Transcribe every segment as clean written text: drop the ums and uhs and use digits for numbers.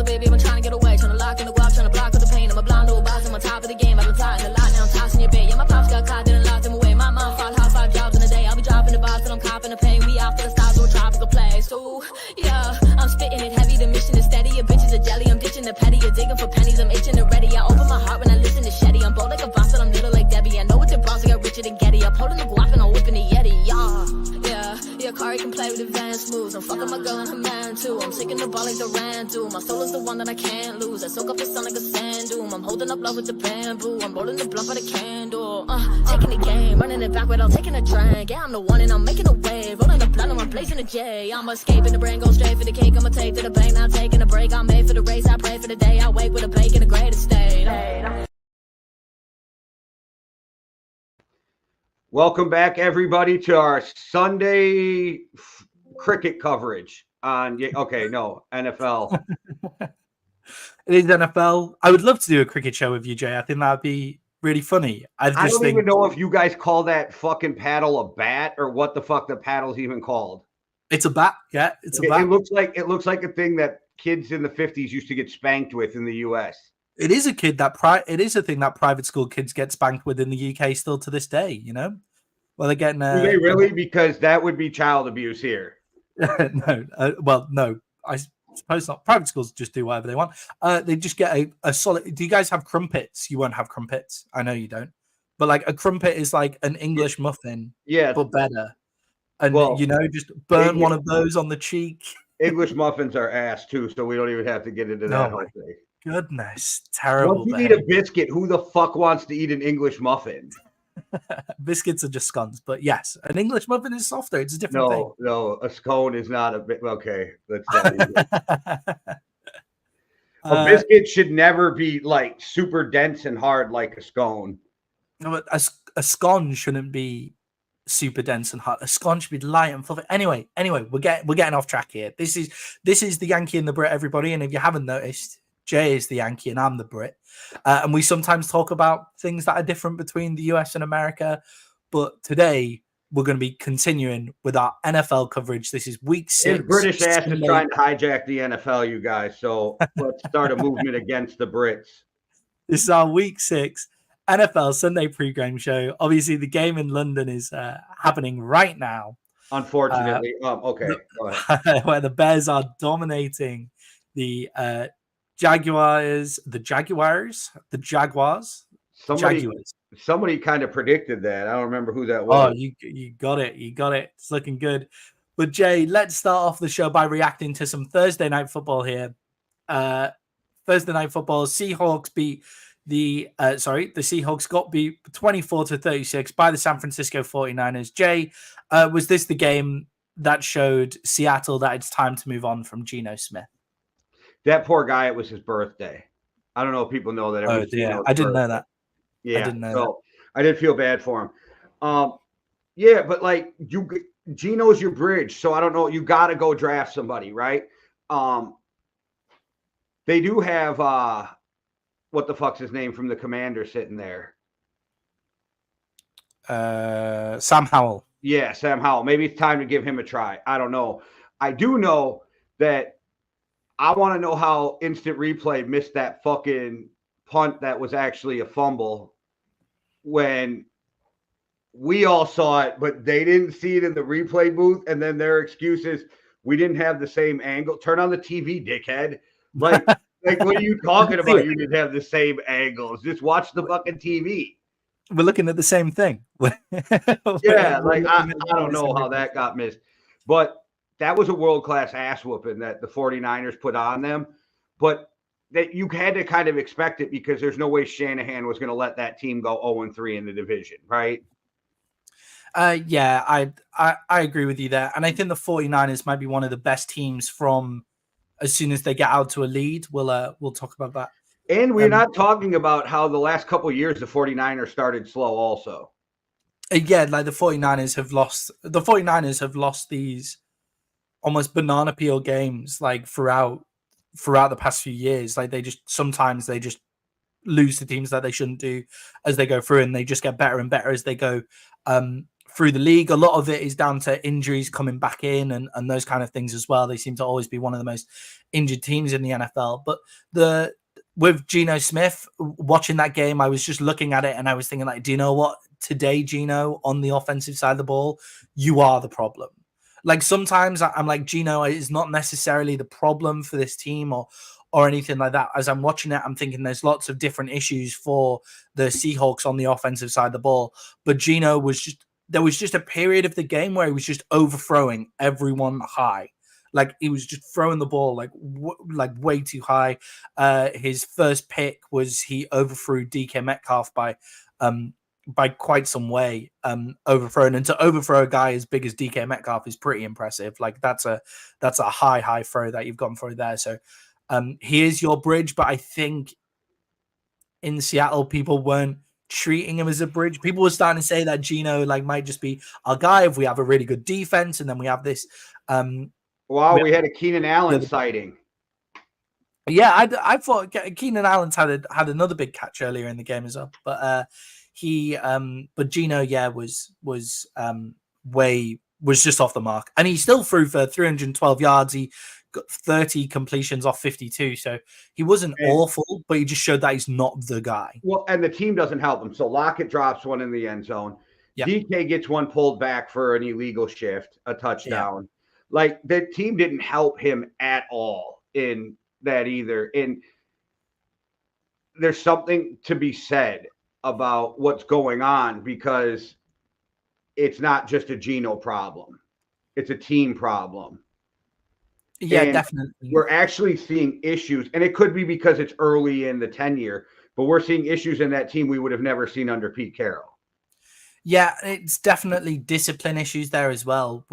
baby, I'm trying to get away. Trying to lock in the guap, trying to block all the pain. I'm a blind little boss, I'm on top of the game. I've been plotting a lot, now I'm tossing your bait. Yeah, my pops got caught, didn't lock them away. My mom fought hard 5 jobs in a day. I'll be dropping the box, but I'm copping the pain. We off to the stars, to a tropical place. Ooh, yeah, I'm spitting it heavy, the mission is steady. Your bitches are jelly, I'm ditching the petty. You're digging for pennies, I'm itching and ready. I open my heart when I listen to Shetty. I'm bold like a boss, but I'm little like Debbie. I know it's a boss, I got Richard and Getty. I'm holding the guap and I'm whipping the Yeti, yeah, Kari can play with advanced moves. I'm fucking my girl and her man too. I'm taking the ball like Durant do. My soul is the one that I can't lose. I soak up the sun like a sand dune. I'm holding up love with the bamboo. I'm rolling the blunt by the candle. Taking the game, running it back without taking a drink. Yeah, I'm the one and I'm making a wave. Rolling the blunt and I'm blazing a J. I'm escaping the brain, go straight for the cake. I'ma take to the bank, not taking a break. I'm made for the race, I pray for the day. I wake with a bake in a great estate. Welcome back, everybody, to our Sunday cricket coverage on NFL. It is NFL. I would love to do a cricket show with you, Jay. I think that'd be really funny. I don't even know if you guys call that fucking paddle a bat or what the fuck the paddle's even called. It's a bat. Yeah, it's a bat. It looks like a thing that kids in the 50s used to get spanked with in the US. It is a thing that private school kids get spanked with in the UK still to this day, you know? Well, they're getting... Do they really? Because that would be child abuse here. No. I suppose not. Private schools just do whatever they want. They just get a solid... Do you guys have crumpets? You won't have crumpets. I know you don't. But like a crumpet is like an English muffin, but better. And, just burn one of those on the cheek. English muffins are ass, too, so we don't even have to get into that whole thing. Goodness, terrible. Once you eat a biscuit, who the fuck wants to eat an English muffin? Biscuits are just scones, but yes, an English muffin is softer. It's a different thing. No, a scone is not a bit. Okay, let's not a biscuit should never be like super dense and hard like a scone. No, but a scone shouldn't be super dense and hard. A scone should be light and fluffy. Anyway, we're getting off track here. This is the Yankee and the Brit, everybody. And if you haven't noticed, Jay is the Yankee and I'm the Brit. And we sometimes talk about things that are different between the US and America. But today we're going to be continuing with our NFL coverage. This is week 6. The British ass is trying to hijack the NFL, you guys. So let's start a movement against the Brits. This is our week 6 NFL Sunday pregame show. Obviously, the game in London is happening right now. Unfortunately. Okay. Go ahead. Where the Bears are dominating the Jaguars. Somebody kind of predicted that. I don't remember who that was. Oh, you got it. It's looking good. But Jay, let's start off the show by reacting to some Thursday night football here. Thursday night football, Seahawks beat the Seahawks got beat 24-36 by the San Francisco 49ers. Jay, was this the game that showed Seattle that it's time to move on from Geno Smith? That poor guy, it was his birthday. I don't know if people know that. I didn't know that. Yeah, I didn't know that. I did feel bad for him. Yeah, but like Geno's your bridge, so I don't know. You got to go draft somebody, right? They do have what the fuck's his name from the Commander sitting there? Sam Howell. Yeah, Sam Howell. Maybe it's time to give him a try. I don't know. I do know that I want to know how Instant Replay missed that fucking punt that was actually a fumble when we all saw it, but they didn't see it in the replay booth. And then their excuse is, we didn't have the same angle. Turn on the TV, dickhead. Like what are you talking about? You didn't have the same angles. Just watch the fucking TV. We're looking at the same thing. Yeah, like I don't know how that got missed. But that was a world-class ass whooping that the 49ers put on them. But that you had to kind of expect it because there's no way Shanahan was going to let that team go 0-3 in the division, right? Yeah, I agree with you there. And I think the 49ers might be one of the best teams from as soon as they get out to a lead. We'll talk about that. And we're not talking about how the last couple of years the 49ers started slow also. Yeah, like the 49ers have lost these almost banana peel games like throughout the past few years. Like sometimes they just lose to teams that they shouldn't do as they go through, and they just get better and better as they go through the league. A lot of it is down to injuries coming back in and those kind of things as well. They seem to always be one of the most injured teams in the NFL. But with Geno Smith, watching that game, I was just looking at it and I was thinking, like, do you know what? Today, Geno, on the offensive side of the ball, you are the problem. Like, sometimes I'm like, Geno is not necessarily the problem for this team or anything like that. As I'm watching it, I'm thinking there's lots of different issues for the Seahawks on the offensive side of the ball. But Geno there was just a period of the game where he was just overthrowing everyone high. Like, he was just throwing the ball like way too high. His first pick was he overthrew DK Metcalf by quite some way, overthrown. And to overthrow a guy as big as DK Metcalf is pretty impressive. Like, that's a high throw that you've gone for there. So he is your bridge, but I think in Seattle, people weren't treating him as a bridge. People were starting to say that Geno might just be our guy if we have a really good defense, and then we have this. We had a Keenan Allen sighting. Yeah, I thought Keenan Allen's had another big catch earlier in the game as well, but Geno, was just off the mark, and he still threw for 312 yards. He got 30 completions off 52, so he wasn't awful, but he just showed that he's not the guy. Well, and the team doesn't help him. So Lockett drops one in the end zone. Yep. DK gets one pulled back for an illegal shift, a touchdown. Yep. Like, the team didn't help him at all in that either. And there's something to be said about what's going on, because it's not just a Geno problem. It's a team problem. Yeah, and definitely. We're actually seeing issues, and it could be because it's early in the tenure, but we're seeing issues in that team we would have never seen under Pete Carroll. Yeah, it's definitely discipline issues there as well.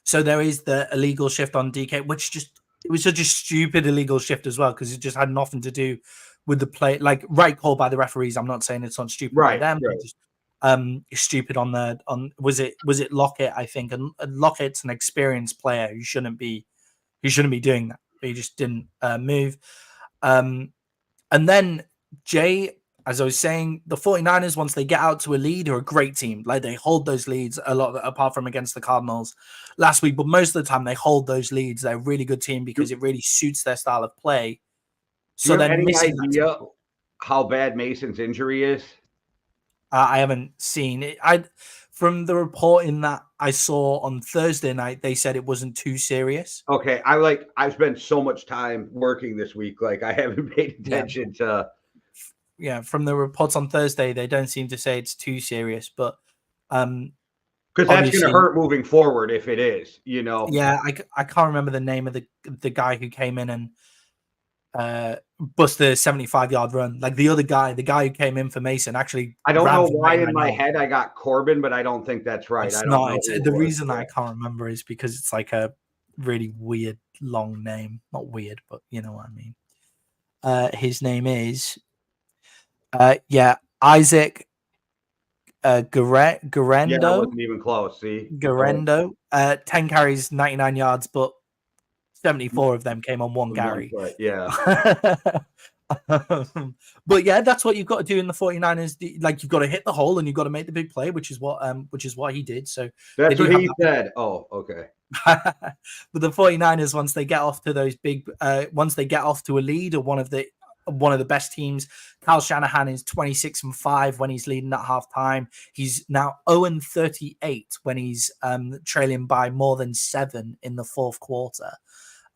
So there is the illegal shift on DK, which it was such a stupid illegal shift as well, because it just had nothing to do with the play. Like, right call by the referees. I'm not saying it's on stupid by them. Right. Just, stupid on was it Lockett, I think, and Lockett's an experienced player who shouldn't be doing that, but he just didn't move. And then Jay, as I was saying, the 49ers, once they get out to a lead, are a great team. Like, they hold those leads a lot, apart from against the Cardinals last week. But most of the time, they hold those leads. They're a really good team because it really suits their style of play. So they're missing idea how bad Mason's injury is? I haven't seen it. From the reporting that I saw on Thursday night, they said it wasn't too serious. Okay, I've spent so much time working this week, like, I haven't paid attention to. Yeah, from the reports on Thursday, they don't seem to say it's too serious, but because that's going to hurt moving forward if it is, you know. Yeah, I can't remember the name of the guy who came in and bust the 75-yard run. Like, the other guy, the guy who came in for Mason, actually. I don't know why in my head I got Corbin, but I don't think that's right. It's not. The reason I can't remember is because it's like a really weird long name. Not weird, but you know what I mean. His name is. Isaac Guerendo. Yeah, that wasn't even close. See, Guerendo. 10 carries, 99 yards, but 74 of them came on one carry. Yeah. But yeah, that's what you've got to do in the 49ers. Like, you've got to hit the hole and you've got to make the big play, which is what he did. So that's what he said. Oh, okay. But the 49ers, once they get off to those big, once they get off to a lead, or one of the best teams. Kyle Shanahan is 26-5 when he's leading at halftime. He's now 0-38 when he's trailing by more than 7 in the fourth quarter,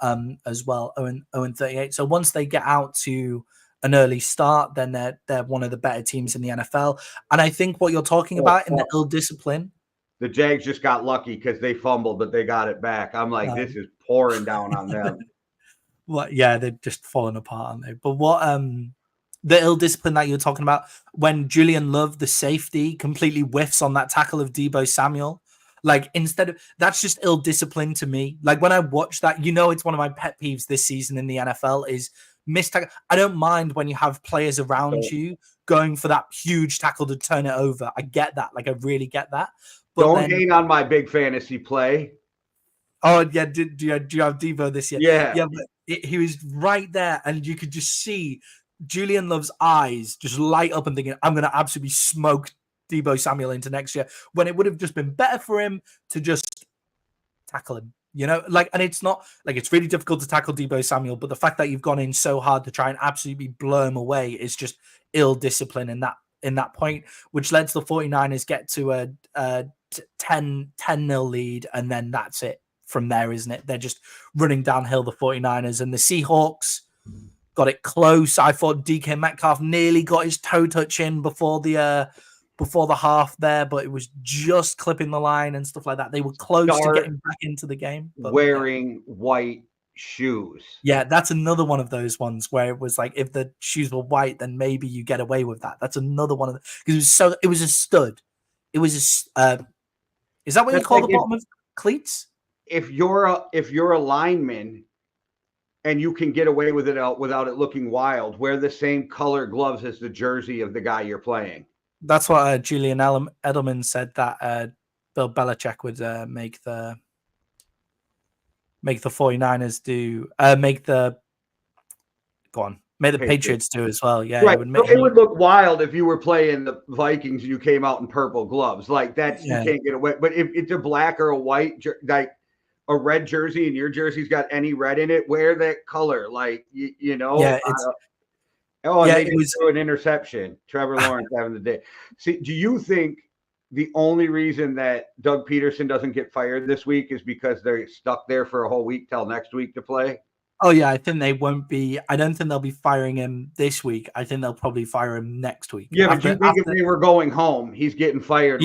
as well. 0-38. So once they get out to an early start, then they're one of the better teams in the NFL. And I think what you're talking about in the ill discipline. The Jags just got lucky because they fumbled, but they got it back. I'm like, this is pouring down on them. Well, yeah, they're just falling apart, aren't they? But what the ill discipline that you're talking about, when Julian Love, the safety, completely whiffs on that tackle of Deebo Samuel, like, instead of that's just ill discipline to me. Like, when I watch that, it's one of my pet peeves this season in the NFL is missed tackle. I don't mind when you have players around you going for that huge tackle to turn it over. I get that. Like, I really get that. But don't hate on my big fantasy play. Oh yeah, do you have Deebo this year? Yeah, but he was right there, and you could just see Julian Love's eyes just light up and thinking, "I'm going to absolutely smoke Deebo Samuel into next year when it would have just been better for him to just tackle him. And it's not like it's really difficult to tackle Deebo Samuel, but the fact that you've gone in so hard to try and absolutely blow him away is just ill discipline in that point, which lets the 49ers get to a 10-0 lead, and then that's it from there, isn't it? They're just running downhill, the 49ers, and the Seahawks got it close. I thought DK Metcalf nearly got his toe touch in before the half there, but it was just clipping the line and stuff like that. They were close to getting back into the game. Wearing white shoes. Yeah, that's another one of those ones where it was like, if the shoes were white, then maybe you get away with that. That's another one of the, because it was a stud. It was is that what you call the bottom of cleats? If you're a lineman and you can get away with it without it looking wild, wear the same color gloves as the jersey of the guy you're playing. That's what Julian Edelman said, that Bill Belichick would make the 49ers do, make the Patriots do as well. Yeah, right. It would look wild if you were playing the Vikings and you came out in purple gloves. Like that's you can't get away. But if it's a black or a white, like a red jersey, and your jersey's got any red in it, wear that color. Like you know. Yeah. They just threw an interception. Trevor Lawrence having the day. See, do you think the only reason that Doug Peterson doesn't get fired this week is because they're stuck there for a whole week till next week to play? Oh, yeah, I think they won't be. I don't think they'll be firing him this week. I think they'll probably fire him next week. Yeah, but you think if they were going home, he's getting fired?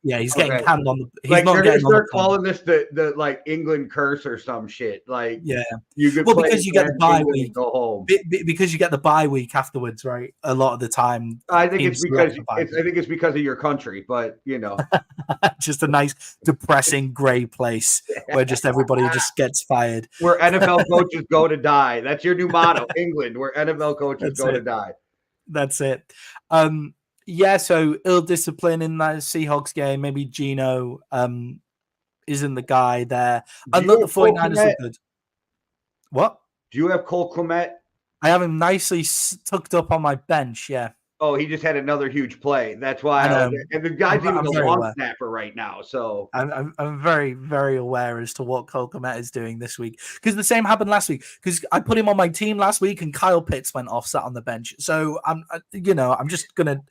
Yeah, he's getting canned on the. He's like not they're getting gonna start calling this the like England curse or some shit. Like you could because you get the bye week, go home. Because you get the bye week afterwards, right? A lot of the time, I think it's because of your country, but you know, just a nice depressing gray place where just everybody just gets fired. Where NFL coaches go to die. That's your new motto, England, where NFL coaches go to die. That's it. Yeah, so ill discipline in that Seahawks game. Maybe Geno isn't the guy there. And look, the 49ers are good. What? Do you have Cole Kmet? I have him nicely tucked up on my bench, yeah. Oh, he just had another huge play. That's why. And the guy's even a long snapper right now. So I'm very, very aware as to what Cole Kmet is doing this week, because the same happened last week. Because I put him on my team last week, and Kyle Pitts went off, sat on the bench. So I'm just gonna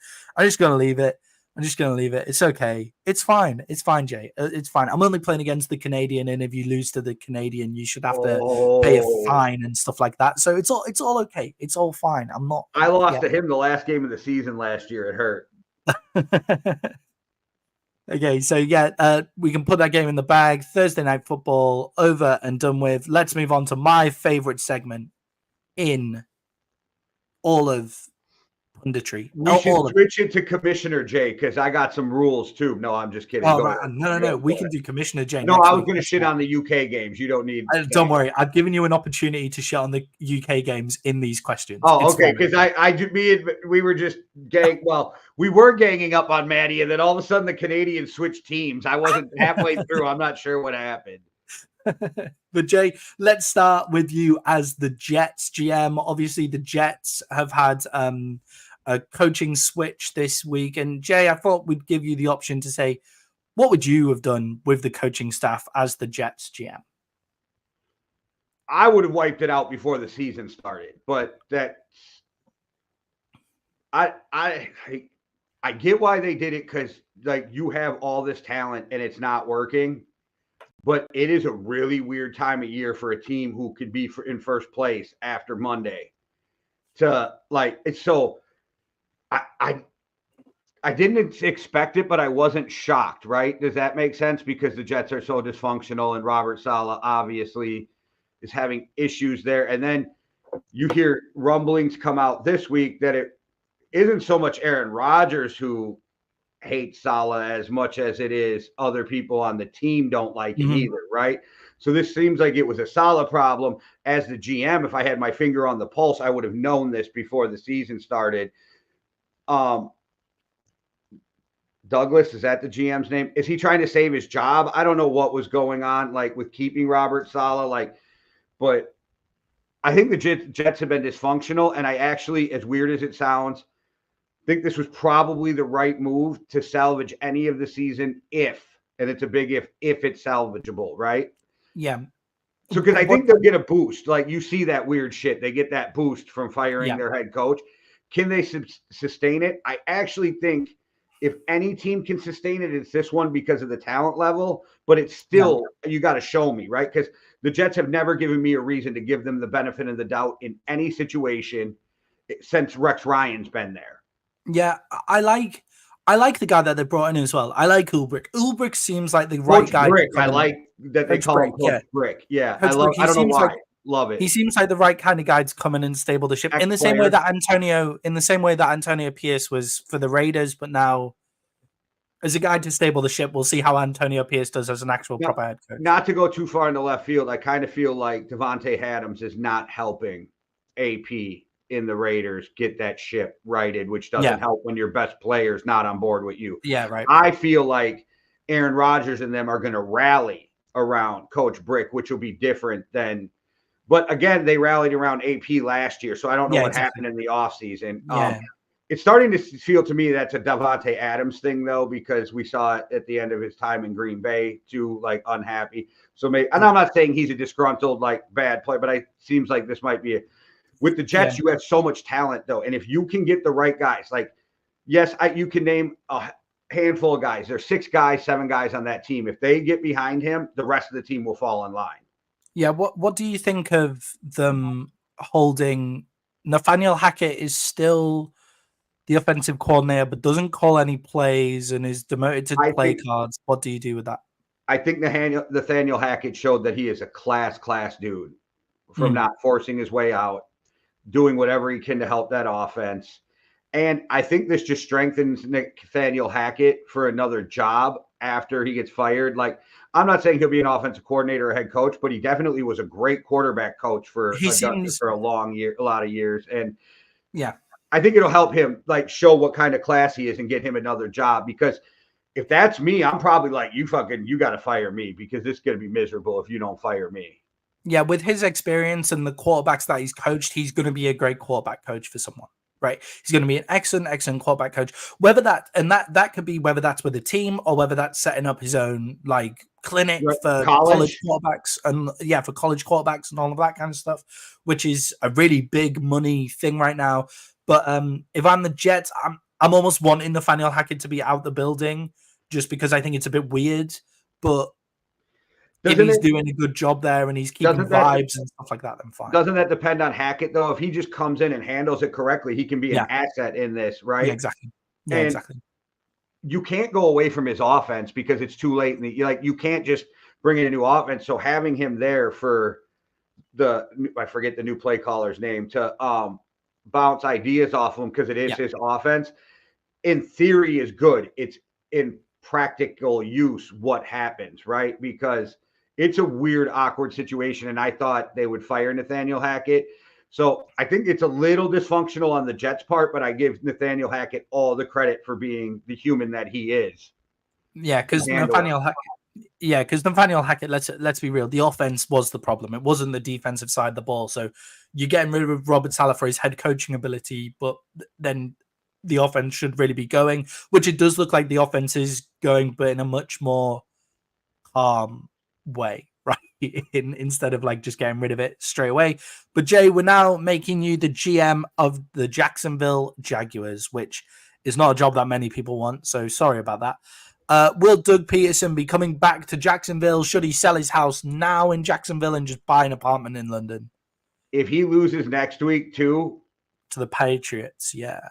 leave it. I'm just gonna leave it. It's okay. It's fine. It's fine, Jay. It's fine. I'm only playing against the Canadian, and if you lose to the Canadian, you should have to pay a fine and stuff like that. So it's all okay. It's all fine. I'm not. I lost to him the last game of the season last year. It hurt. Okay, so we can put that game in the bag. Thursday Night Football over and done with. Let's move on to my favorite segment in all of punditry. We should switch it to Commissioner Jay, because I got some rules too. No, I'm just kidding. Oh, right. No. We can do Commissioner Jay. No, I was going to shit on the UK games. You don't need. Don't worry. I've given you an opportunity to shit on the UK games in these questions. Oh, okay. Because we were just gang. Well, we were ganging up on Maddie, and then all of a sudden the Canadians switched teams. I wasn't halfway through. I'm not sure what happened. But Jay, let's start with you as the Jets GM. Obviously, the Jets have had a coaching switch this week. And Jay, I thought we'd give you the option to say, what would you have done with the coaching staff as the Jets GM? I would have wiped it out before the season started, but I get why they did it, because like you have all this talent and it's not working, but it is a really weird time of year for a team who could be in first place after Monday. I didn't expect it, but I wasn't shocked, right? Does that make sense? Because the Jets are so dysfunctional, and Robert Saleh obviously is having issues there. And then you hear rumblings come out this week that it isn't so much Aaron Rodgers who hates Saleh as much as it is other people on the team don't like him either, right? So this seems like it was a Saleh problem. As the GM, if I had my finger on the pulse, I would have known this before the season started. Douglas, is that the GM's name? Is he trying to save his job? I don't know what was going on, like with keeping Robert Saleh, but I think the Jets have been dysfunctional. And I actually, as weird as it sounds, think this was probably the right move to salvage any of the season if, and it's a big if it's salvageable, right? Yeah. So, because I What? think they'll get a boost. Like, you see that weird shit. They get that boost from firing Yeah. their head coach. Can they sustain it? I actually think if any team can sustain it, it's this one because of the talent level. But it's still, you got to show me, right? Because the Jets have never given me a reason to give them the benefit of the doubt in any situation since Rex Ryan's been there. Yeah, I like the guy that they brought in as well. I like Ulbrich. Ulbrich seems like the right Coach guy. Brick, I like that they Coach call him Brick, Coach Brick. Yeah, Coach I love. Brick, he I don't know seems why. like- Love it. He seems like the right kind of guy to come in and stable the ship in the same way that Antonio Pierce was for the Raiders, but now as a guy to stable the ship, we'll see how Antonio Pierce does as an actual proper head coach. Not to go too far in the left field, I kind of feel like Devontae Adams is not helping AP in the Raiders get that ship righted, which doesn't help when your best player is not on board with you. Yeah, right. I feel like Aaron Rodgers and them are going to rally around Coach Brick, which will be different than. But again, they rallied around AP last year, so I don't know what happened in the offseason. Yeah. It's starting to feel to me that's a Devontae Adams thing, though, because we saw it at the end of his time in Green Bay, too, like unhappy. So maybe, and I'm not saying he's a disgruntled, like bad player, but it seems like this might be with the Jets. You have so much talent, though, and if you can get the right guys, like yes, you can name a handful of guys. There's 6 guys, 7 guys on that team. If they get behind him, the rest of the team will fall in line. Yeah. What do you think of them holding Nathaniel Hackett is still the offensive coordinator, but doesn't call any plays and is demoted to play cards? What do you do with that? I think Nathaniel Hackett showed that he is a class dude from not forcing his way out, doing whatever he can to help that offense. And I think this just strengthens Nathaniel Hackett for another job after he gets fired. Like, I'm not saying he'll be an offensive coordinator or head coach, but he definitely was a great quarterback coach for a lot of years. And yeah, I think it'll help him like show what kind of class he is and get him another job. Because if that's me, I'm probably like, you got to fire me because this is going to be miserable if you don't fire me. Yeah, with his experience and the quarterbacks that he's coached, he's going to be a great quarterback coach for someone, right? He's going to be an excellent quarterback coach. Whether that could be whether that's with a team or whether that's setting up his own like clinic for college quarterbacks and for college quarterbacks and all of that kind of stuff, which is a really big money thing right now. But if I'm the Jets, I'm almost wanting Nathaniel Hackett to be out the building just because I think it's a bit weird. But if he's doing a good job there and he's keeping vibes and stuff like that, then fine. Doesn't that depend on Hackett, though? If he just comes in and handles it correctly, he can be an asset in this, right? Yeah, exactly. Yeah, exactly. You can't go away from his offense because it's too late. You can't just bring in a new offense. So having him there for I forget the new play caller's name, to bounce ideas off him because it is his offense, in theory is good. It's in practical use what happens, right? Because it's a weird, awkward situation, and I thought they would fire Nathaniel Hackett. So I think it's a little dysfunctional on the Jets' part, but I give Nathaniel Hackett all the credit for being the human that he is. Yeah, because Nathaniel Hackett, let's be real, the offense was the problem. It wasn't the defensive side of the ball. So you're getting rid of Robert Saleh for his head coaching ability, but then the offense should really be going, which it does look like the offense is going, but in a much more calm way, right? Instead of like just getting rid of it straight away. But Jay, we're now making you the GM of the Jacksonville Jaguars, which is not a job that many people want. So sorry about that. Will Doug Peterson be coming back to Jacksonville? Should he sell his house now in Jacksonville and just buy an apartment in London? If he loses next week too, to the Patriots, I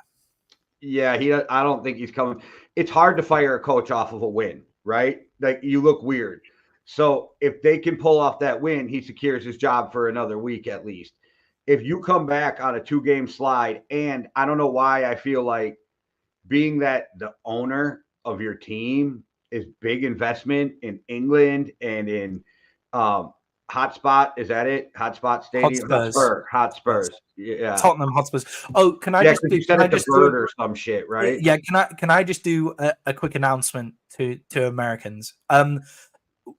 don't think he's coming. It's hard to fire a coach off of a win, right? Like, you look weird. So if they can pull off that win, he secures his job for another week at least. If you come back on a 2-game slide, and I don't know why I feel like being that the owner of your team is big investment in England and in Hotspot, is that it? Hotspot Stadium? Hotspurs. Yeah. Tottenham Hotspurs. Oh, can I just do bird or some shit, right? Yeah, can I just do a quick announcement to Americans?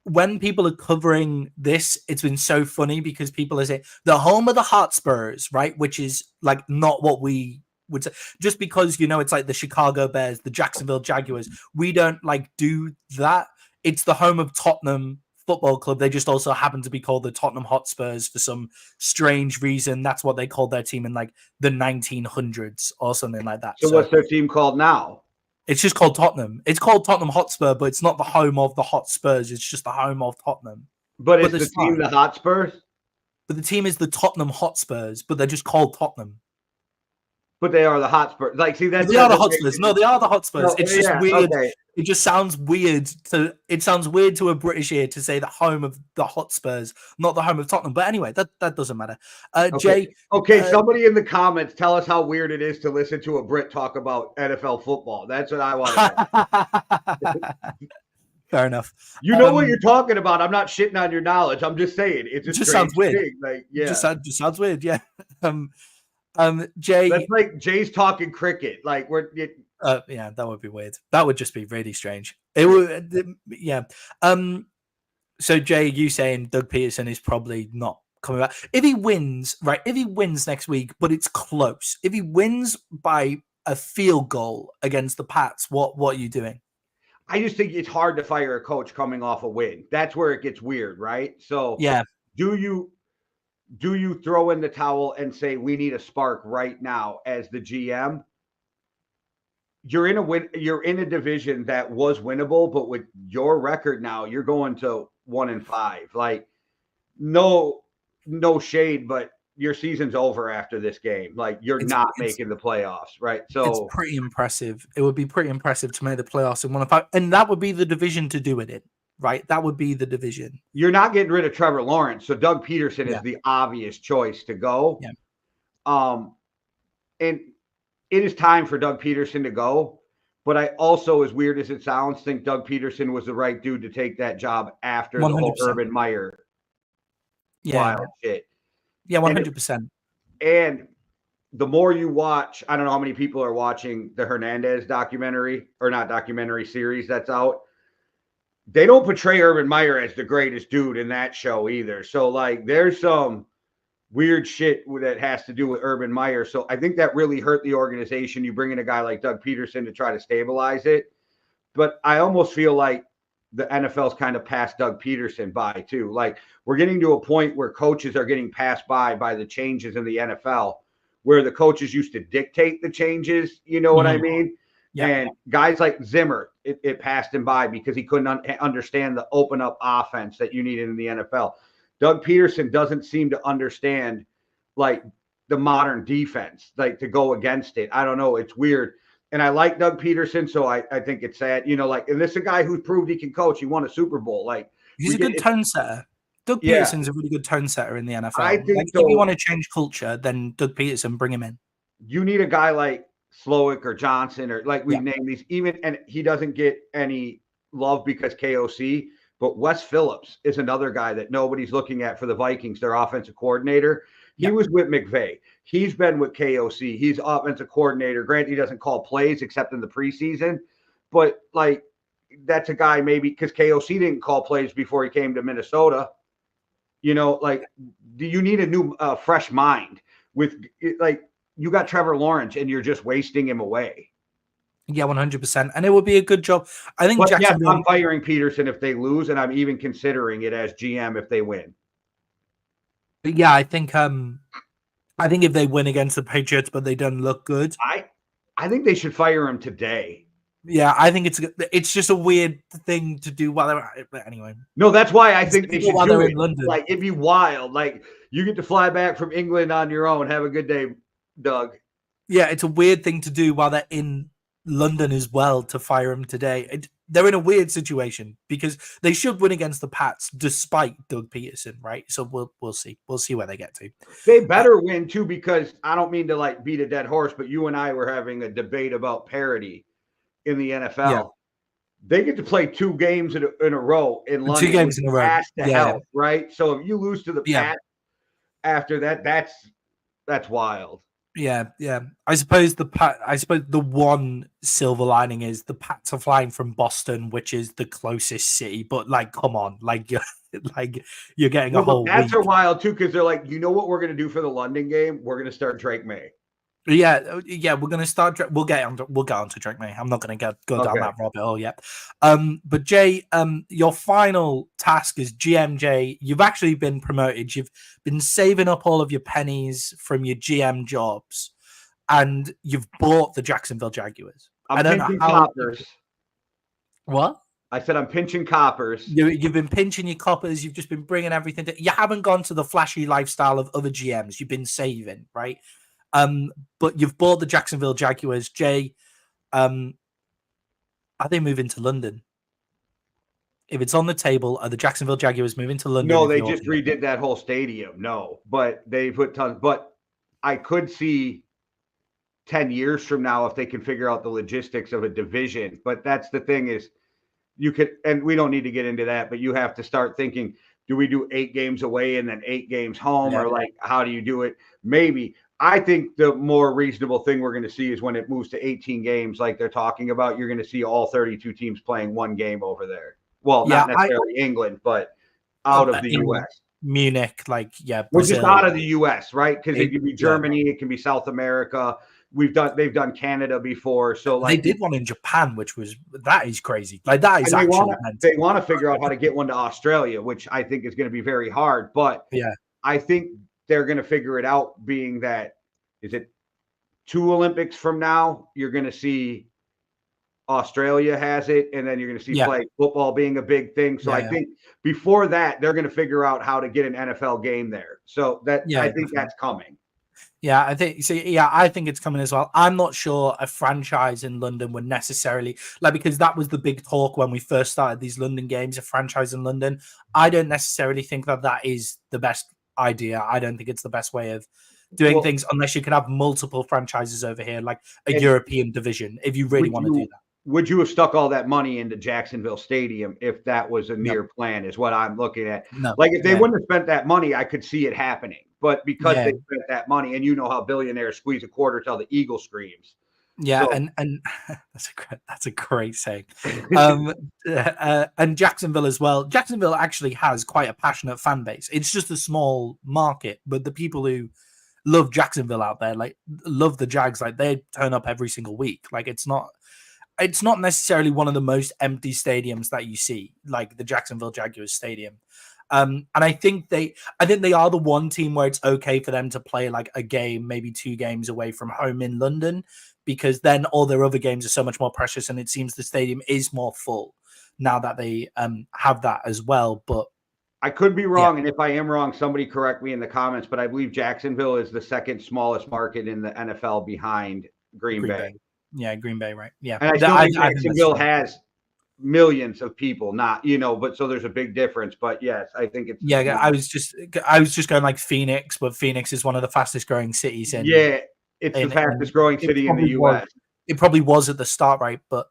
When people are covering this, it's been so funny because people are saying the home of the Hotspurs, right? Which is like not what we would say, just because it's like the Chicago Bears, the Jacksonville Jaguars. We don't like do that. It's the home of Tottenham Football Club. They just also happen to be called the Tottenham Hotspurs for some strange reason. That's what they called their team in like the 1900s or something like that. So what's their team called now? It's just called Tottenham. It's called Tottenham Hotspur, but it's not the home of the Hotspurs. It's just the home of Tottenham. But it's the team the Hotspurs? But the team is the Tottenham Hotspurs, but they're just called Tottenham. But they are the Hotspurs. Like, see, that's... They are the Hotspurs. No, they are the Hotspurs. No, it's just weird. Okay. It just sounds weird to a British ear to say the home of the Hotspurs, not the home of Tottenham. But anyway, that doesn't matter. Jay. Okay, somebody in the comments tell us how weird it is to listen to a Brit talk about NFL football. That's what I want to know. Fair enough. You know what you're talking about. I'm not shitting on your knowledge. I'm just saying it just sounds weird. Thing. Like, yeah, just sounds weird. Yeah. Jay. That's like Jay's talking cricket. Like yeah, that would be weird. That would just be really strange. It would. Yeah. So Jay, you saying Doug Peterson is probably not coming back if he wins, right? If he wins next week, but it's close. If he wins by a field goal against the Pats, what are you doing? I just think it's hard to fire a coach coming off a win. That's where it gets weird, right? So yeah, do you throw in the towel and say we need a spark right now as the GM? You're in a division that was winnable, but with your record now, you're going to 1-5. Like, no shade, but your season's over after this game. Like, you're not making the playoffs, right? So it's pretty impressive. It would be pretty impressive to make the playoffs in 1-5, and that would be the division to do it in, right? That would be the division. You're not getting rid of Trevor Lawrence, so Doug Peterson is the obvious choice to go. Yeah. And it is time for Doug Peterson to go. But I also, as weird as it sounds, think Doug Peterson was the right dude to take that job after 100%. The whole Urban Meyer wild shit. Yeah, 100%. And the more you watch, I don't know how many people are watching the Hernandez series that's out. They don't portray Urban Meyer as the greatest dude in that show either. So, like, there's some weird shit that has to do with Urban Meyer. So I think that really hurt the organization. You bring in a guy like Doug Peterson to try to stabilize it. But I almost feel like the NFL's kind of passed Doug Peterson by too. Like, we're getting to a point where coaches are getting passed by the changes in the NFL, where the coaches used to dictate the changes. You know what I mean? Yeah. And guys like Zimmer, it passed him by because he couldn't understand the open up offense that you needed in the NFL. Doug Peterson doesn't seem to understand like the modern defense, like to go against it. I don't know. It's weird. And I like Doug Peterson, so I think it's sad. You know, like, and this is a guy who's proved he can coach. He won a Super Bowl. Like, he's a good tone setter. Doug Peterson's a really good tone setter in the NFL. I think like, so. If you want to change culture, then Doug Peterson, bring him in. You need a guy like Slowick or Johnson, or like we've named these, and he doesn't get any love because KOC, but Wes Phillips is another guy that nobody's looking at for the Vikings, their offensive coordinator. He was with McVay. He's been with KOC. He's offensive coordinator. Granted, he doesn't call plays except in the preseason, but like, that's a guy maybe because KOC didn't call plays before he came to Minnesota. You know, like, do you need a new fresh mind with, like, you got Trevor Lawrence and you're just wasting him away. Yeah, 100%. And it would be a good job. I think Jacksonville... I'm firing Peterson if they lose, and I'm even considering it as GM if they win. But yeah, I think if they win against the Patriots, but they don't look good. I think they should fire him today. Yeah, I think it's just a weird thing to do while they're, but anyway. No, that's why I think they should do it. In London. Like, it'd be wild. Like, you get to fly back from England on your own. Have a good day, Doug. Yeah, it's a weird thing to do while they're in London as well, to fire him today. They're in a weird situation because they should win against the Pats despite Doug Peterson, right? So we'll see. We'll see where they get to. They better win too, because I don't mean to like beat a dead horse, but you and I were having a debate about parity in the NFL. Yeah. They get to play 2 games in a row in London. 2 games in a row. Has to help, right? So if you lose to the Pats after that, that's wild. Yeah. I suppose the one silver lining is the Pats are flying from Boston, which is the closest city. But like, come on, like you're getting a whole. The Pats are wild too, because they're like, you know what we're gonna do for the London game? We're gonna start Drake May. Yeah, we're gonna start. We'll get on to Drake May. I'm not gonna go down Okay. that rabbit hole yet. But Jay, your final task is GMJ. You've actually been promoted. You've been saving up all of your pennies from your GM jobs, and you've bought the Jacksonville Jaguars. I I'm don't know pinching how. coppers. What? I said I'm pinching coppers. You've been pinching your coppers. You've just been bringing everything. You haven't gone to the flashy lifestyle of other GMs. You've been saving, right? But you've bought the Jacksonville Jaguars. Jay, are they moving to London? If it's on the table, are the Jacksonville Jaguars moving to London? No, they just redid that whole stadium. No, but they put tons. But I could see 10 years from now if they can figure out the logistics of a division. But that's the thing is you could, and we don't need to get into that, but you have to start thinking, do we do 8 games away and then 8 games home? Yeah. Or like, how do you do it? Maybe. I think the more reasonable thing we're going to see is when it moves to 18 games, like they're talking about, you're going to see all 32 teams playing one game over there. Well, not necessarily England, but out of the U.S. Munich, Brazil. We're just out of the U.S., right? Because it can be Germany, it can be South America. They've done Canada before, so like they did one in Japan, that is crazy. Like that is actually they want to figure out how to get one to Australia, which I think is going to be very hard. But yeah, I think they're going to figure it out. Being that is it 2 Olympics from now, you're going to see Australia has it, and then you're going to see flag football being a big thing. So I think before that, they're going to figure out how to get an NFL game there. So I think that's coming. Yeah, I think it's coming as well. I'm not sure a franchise in London would necessarily because that was the big talk when we first started these London games, a franchise in London. I don't necessarily think that is the best idea. I don't think it's the best way of doing things unless you can have multiple franchises over here, like a European division, if you really want to do that. Would you have stuck all that money into Jacksonville Stadium if that was a near plan, is what I'm looking at. No. Like if they wouldn't have spent that money, I could see it happening. But because they spent that money, and you know how billionaires squeeze a quarter till the eagle screams. Yeah, so, and that's a great saying. And Jacksonville as well. Jacksonville actually has quite a passionate fan base. It's just a small market, but the people who love Jacksonville out there, like love the Jags, like they turn up every single week. Like it's not necessarily one of the most empty stadiums that you see, like the Jacksonville Jaguars stadium. And I think they are the one team where it's okay for them to play like a game, maybe 2 games away from home in London, because then all their other games are so much more precious, and it seems the stadium is more full now that they have that as well. But I could be wrong, and if I am wrong, somebody correct me in the comments, but I believe Jacksonville is the second smallest market in the NFL behind Green Bay. Yeah, Green Bay, right? Yeah, and I think Jacksonville has millions of people, not but so there's a big difference. But yes, I think it's I was just going like Phoenix, but Phoenix is one of the fastest growing cities in the fastest growing city in the US. It probably was at the start, right? But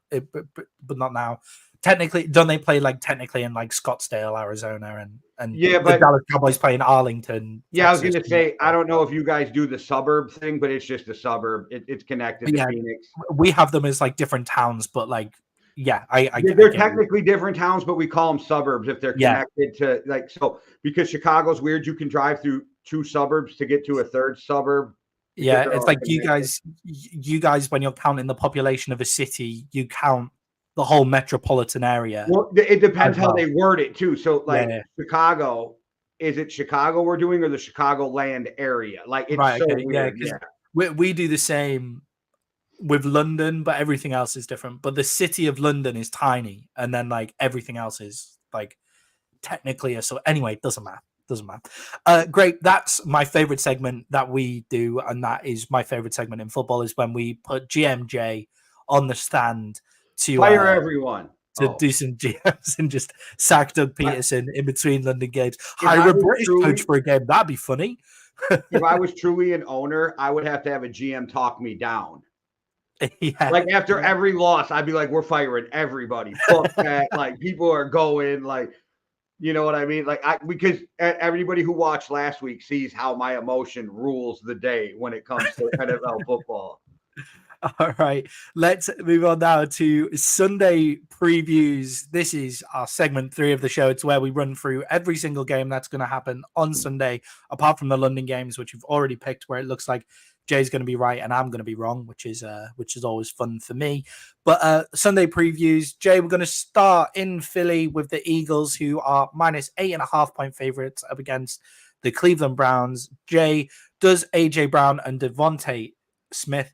not now. Technically, don't they play like in like Scottsdale, Arizona, and the Dallas Cowboys play in Arlington? Yeah, Texas. I was going to say, I don't know if you guys do the suburb thing, but it's just a suburb. It's connected to Phoenix. We have them as like different towns, but like, they're technically different towns, but we call them suburbs if they're connected to like so. Because Chicago's weird, you can drive through 2 suburbs to get to a 3rd suburb. Yeah, it's like connected. you guys, when you're counting the population of a city, you count the whole metropolitan area. Well, it depends how they word it too. So like Chicago, is it Chicago we're doing or the Chicagoland area? Like it's weird. Yeah, we do the same with London, but everything else is different. But the city of London is tiny, and then like everything else is like technically so anyway, it doesn't matter. Great. That's my favorite segment that we do, and that is my favorite segment in football is when we put GMJ on the stand to fire everyone to do some GMs and just sack Doug Peterson in between London games. Hire a British coach for a game. That'd be funny. If I was truly an owner, I would have to have a GM talk me down. Yeah. Like after every loss, I'd be like, we're firing everybody. Fuck that. Like people are going like, you know what I mean? Like because everybody who watched last week sees how my emotion rules the day when it comes to NFL football. All right, let's move on now to Sunday previews. This is our segment 3 of the show. It's where we run through every single game that's going to happen on Sunday, apart from the London games, which you've already picked, where it looks like Jay's going to be right and I'm going to be wrong, which is always fun for me. But Sunday previews, Jay, we're going to start in Philly with the Eagles, who are -8.5-point favorites up against the Cleveland Browns. Jay, does AJ Brown and Devontae Smith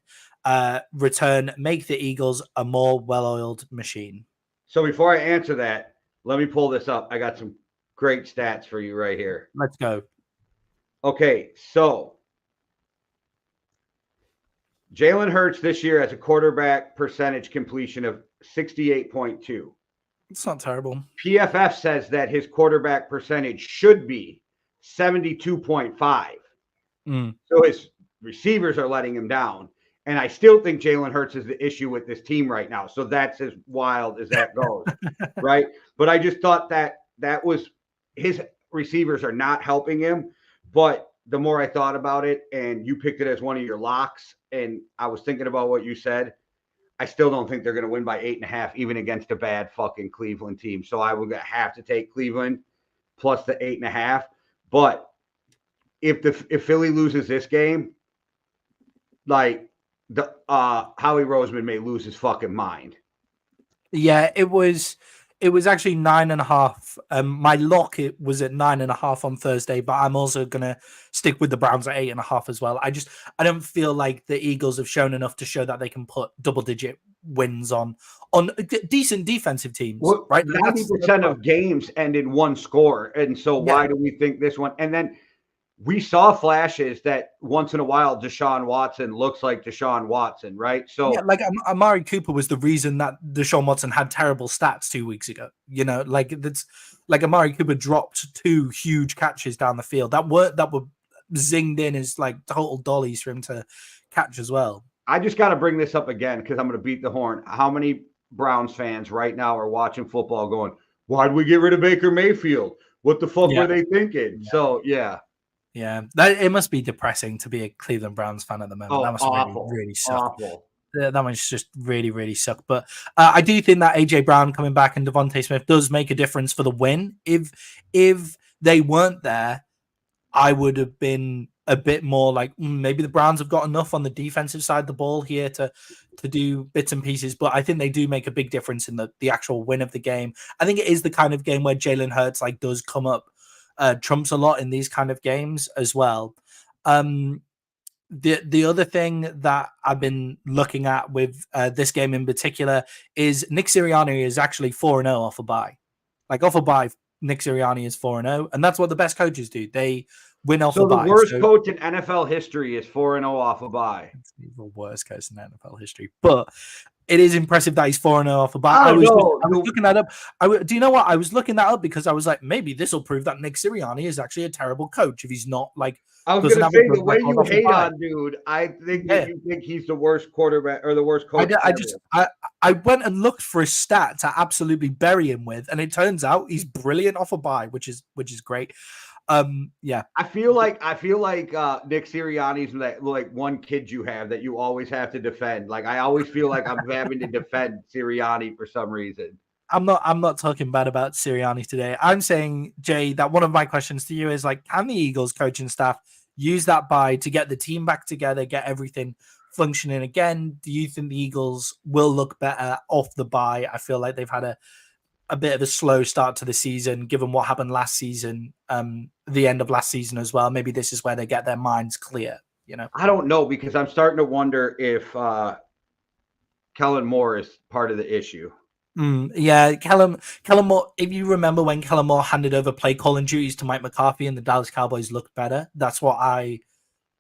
return make the Eagles a more well-oiled machine? So before I answer that, let me pull this up. I got some great stats for you right here. Let's go. Okay, so Jalen Hurts this year has a quarterback percentage completion of 68.2. It's not terrible. PFF says that his quarterback percentage should be 72.5. So his receivers are letting him down. And I still think Jalen Hurts is the issue with this team right now. So that's as wild as that goes, right? But I just thought that was his receivers are not helping him. But the more I thought about it, and you picked it as one of your locks, and I was thinking about what you said, I still don't think they're going to win by 8.5, even against a bad fucking Cleveland team. So I would have to take Cleveland plus the 8.5. But if Philly loses this game, like the Howie Roseman may lose his fucking mind. Yeah, it was actually 9.5. My lock it was at 9.5 on Thursday, but I'm also gonna stick with the Browns at 8.5 as well. I don't feel like the Eagles have shown enough to show that they can put double-digit wins on decent defensive teams. Well, right, 90% of games end in one score, and so why do we think this one? And then we saw flashes that once in a while Deshaun Watson looks like Deshaun Watson, right? So yeah, like Amari Cooper was the reason that Deshaun Watson had terrible stats 2 weeks ago. You know, like that's like Amari Cooper dropped 2 huge catches down the field that were zinged in as like total dollies for him to catch as well. I just got to bring this up again because I'm going to beat the horn. How many Browns fans right now are watching football going, why'd we get rid of Baker Mayfield? What the fuck were they thinking? Yeah. So, yeah. Yeah, it must be depressing to be a Cleveland Browns fan at the moment. Oh, that must awful, really suck. Awful. That must just really suck. But I do think that AJ Brown coming back and Devontae Smith does make a difference for the win. If they weren't there, I would have been a bit more like maybe the Browns have got enough on the defensive side of the ball here to do bits and pieces. But I think they do make a big difference in the actual win of the game. I think it is the kind of game where Jalen Hurts like does come up. Trumps a lot in these kind of games as well. The other thing that I've been looking at with this game in particular is Nick Sirianni is actually 4-0 off a bye. Like off a bye, Nick Sirianni is 4-0, and that's what the best coaches do. They win off a bye. So the worst coach in NFL history is 4-0 off a bye. It's the worst coach in NFL history, but it is impressive that he's 4-0 off a bye. I was looking that up. Do you know what? I was looking that up because I was like, maybe this will prove that Nick Sirianni is actually a terrible coach if he's not like. I was going to say the way you hate on dude. I think that you think he's the worst quarterback or the worst coach. I went and looked for a stat to absolutely bury him with, and it turns out he's brilliant off a bye, which is great. Yeah. I feel like Nick Sirianni's like one kid you have that you always have to defend. Like I always feel like I'm having to defend Sirianni for some reason. I'm not talking bad about Sirianni today. I'm saying, Jay, that one of my questions to you is like, can the Eagles coaching staff use that bye to get the team back together, get everything functioning again? Do you think the Eagles will look better off the bye? I feel like they've had a bit of a slow start to the season, given what happened last season, the end of last season as well. Maybe this is where they get their minds clear, you know? I don't know, because I'm starting to wonder if Kellen Moore is part of the issue. Yeah, Kellen Moore, if you remember when Kellen Moore handed over play calling duties to Mike McCarthy and the Dallas Cowboys looked better, that's what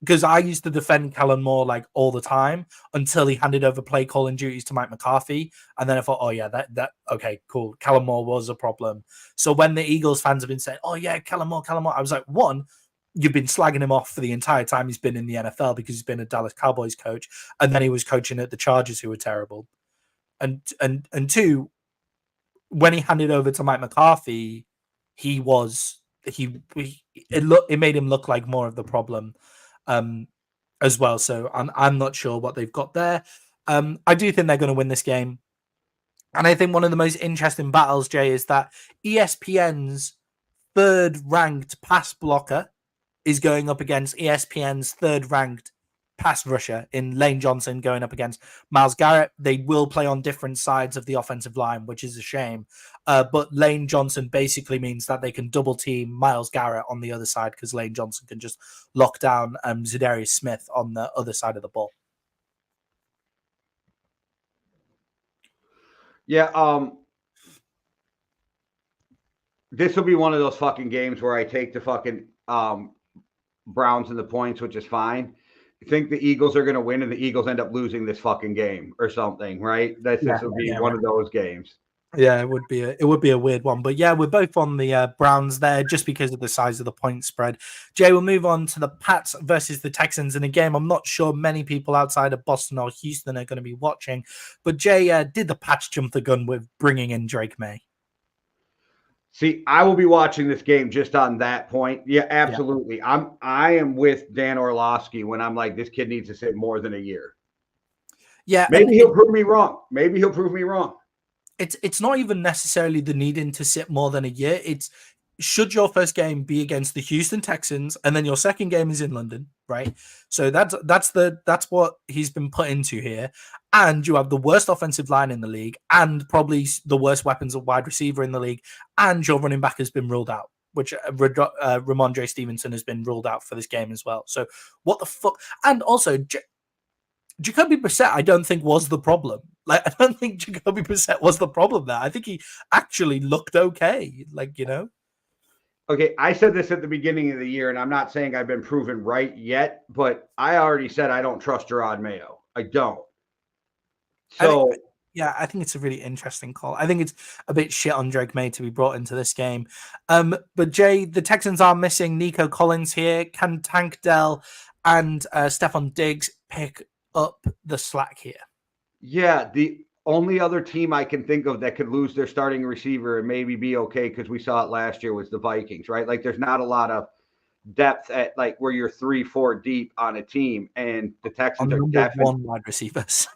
because I used to defend Kellen Moore like all the time until he handed over play calling duties to Mike McCarthy. And then I thought, oh yeah, that okay, cool. Kellen Moore was a problem. So when the Eagles fans have been saying, oh yeah, Kellen Moore, I was like, one, you've been slagging him off for the entire time he's been in the NFL because he's been a Dallas Cowboys coach. And then he was coaching at the Chargers, who were terrible. And two, when he handed over to Mike McCarthy, it made him look like more of the problem. As well. So I'm not sure what they've got there. I do think they're going to win this game. And I think one of the most interesting battles, Jay, is that ESPN's third-ranked pass blocker is going up against ESPN's third-ranked pass rusher in Lane Johnson going up against Myles Garrett. They will play on different sides of the offensive line, which is a shame. But Lane Johnson basically means that they can double team Myles Garrett on the other side because Lane Johnson can just lock down Zadarius Smith on the other side of the ball. Yeah, this will be one of those fucking games where I take the fucking Browns and the points, which is fine. I think the Eagles are going to win, and the Eagles end up losing this fucking game or something, right? This will be one of those games. Yeah, it would be a weird one, but yeah, we're both on the Browns there just because of the size of the point spread. Jay, we'll move on to the Pats versus the Texans in a game I'm not sure many people outside of Boston or Houston are going to be watching. But Jay, did the Pats jump the gun with bringing in Drake May? See, I will be watching this game just on that point. Yeah, absolutely. Yeah. I am with Dan Orlovsky when I'm like, this kid needs to sit more than a year. Yeah, maybe he'll prove me wrong. It's not even necessarily the needing to sit more than a year. It's should your first game be against the Houston Texans and then your second game is in London, right? So that's what he's been put into here. And you have the worst offensive line in the league and probably the worst weapons of wide receiver in the league. And your running back has been ruled out, which Ramondre Stevenson has been ruled out for this game as well. So what the fuck? And also, Jacoby Brissett, I don't think was the problem. Like, I don't think Jacoby Brissett was the problem there. I think he actually looked okay. Like, you know. Okay, I said this at the beginning of the year, and I'm not saying I've been proven right yet, but I already said I don't trust Gerard Mayo. I don't. So, I think it's a really interesting call. I think it's a bit shit on Drake May to be brought into this game. But Jay, the Texans are missing Nico Collins here. Can Tank Dell and Stephon Diggs pick up the slack here? Yeah, the only other team I can think of that could lose their starting receiver and maybe be okay, because we saw it last year, was the Vikings, right? Like, there's not a lot of depth at like where you're 3-4 deep on a team, and the Texans are definitely one wide receivers.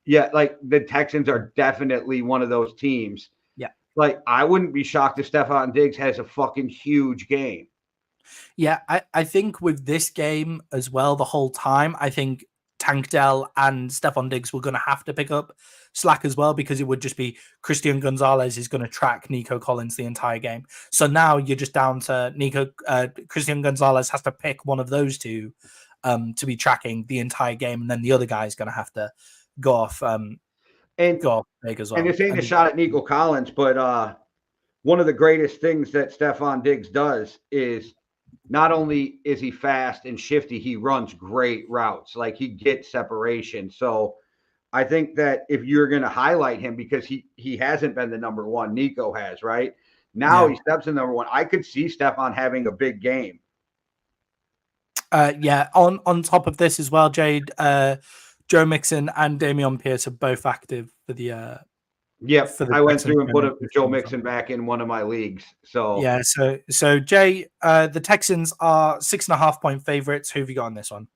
Yeah, like the Texans are definitely one of those teams. Yeah, like I wouldn't be shocked if Stephon Diggs has a fucking huge game. Yeah, I think with this game as well, the whole time, I think Tank Dell and Stephon Diggs were going to have to pick up slack as well, because it would just be Christian Gonzalez is going to track Nico Collins the entire game. So now you're just down to Christian Gonzalez has to pick one of those two to be tracking the entire game, and then the other guy is going to have to go off go off big as well. And this ain't a shot at Nico Collins, but one of the greatest things that Stephon Diggs does is not only is he fast and shifty, he runs great routes. Like, he gets separation. So I think that if you're going to highlight him, because he hasn't been the number one, Nico has, right? Now he steps in number one. I could see Stephon having a big game. On top of this as well, Jade, Joe Mixon and Dameon Pierce are both active for the I went through and put Joe Mixon back in one of my leagues. So so Jay, the Texans are 6.5-point favorites. Who have you got on this one?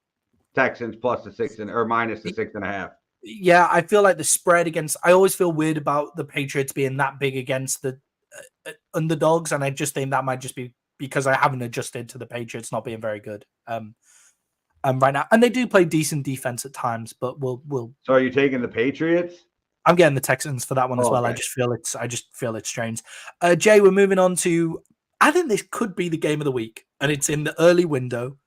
Texans plus the minus the 6.5. Yeah, I feel like the spread against. I always feel weird about the Patriots being that big against the underdogs, and I just think that might just be because I haven't adjusted to the Patriots not being very good right now, and they do play decent defense at times. But we'll. So are you taking the Patriots? I'm getting the Texans for that one as well. Okay. I just feel it's strange. Jay, we're moving on to. I think this could be the game of the week, and it's in the early window.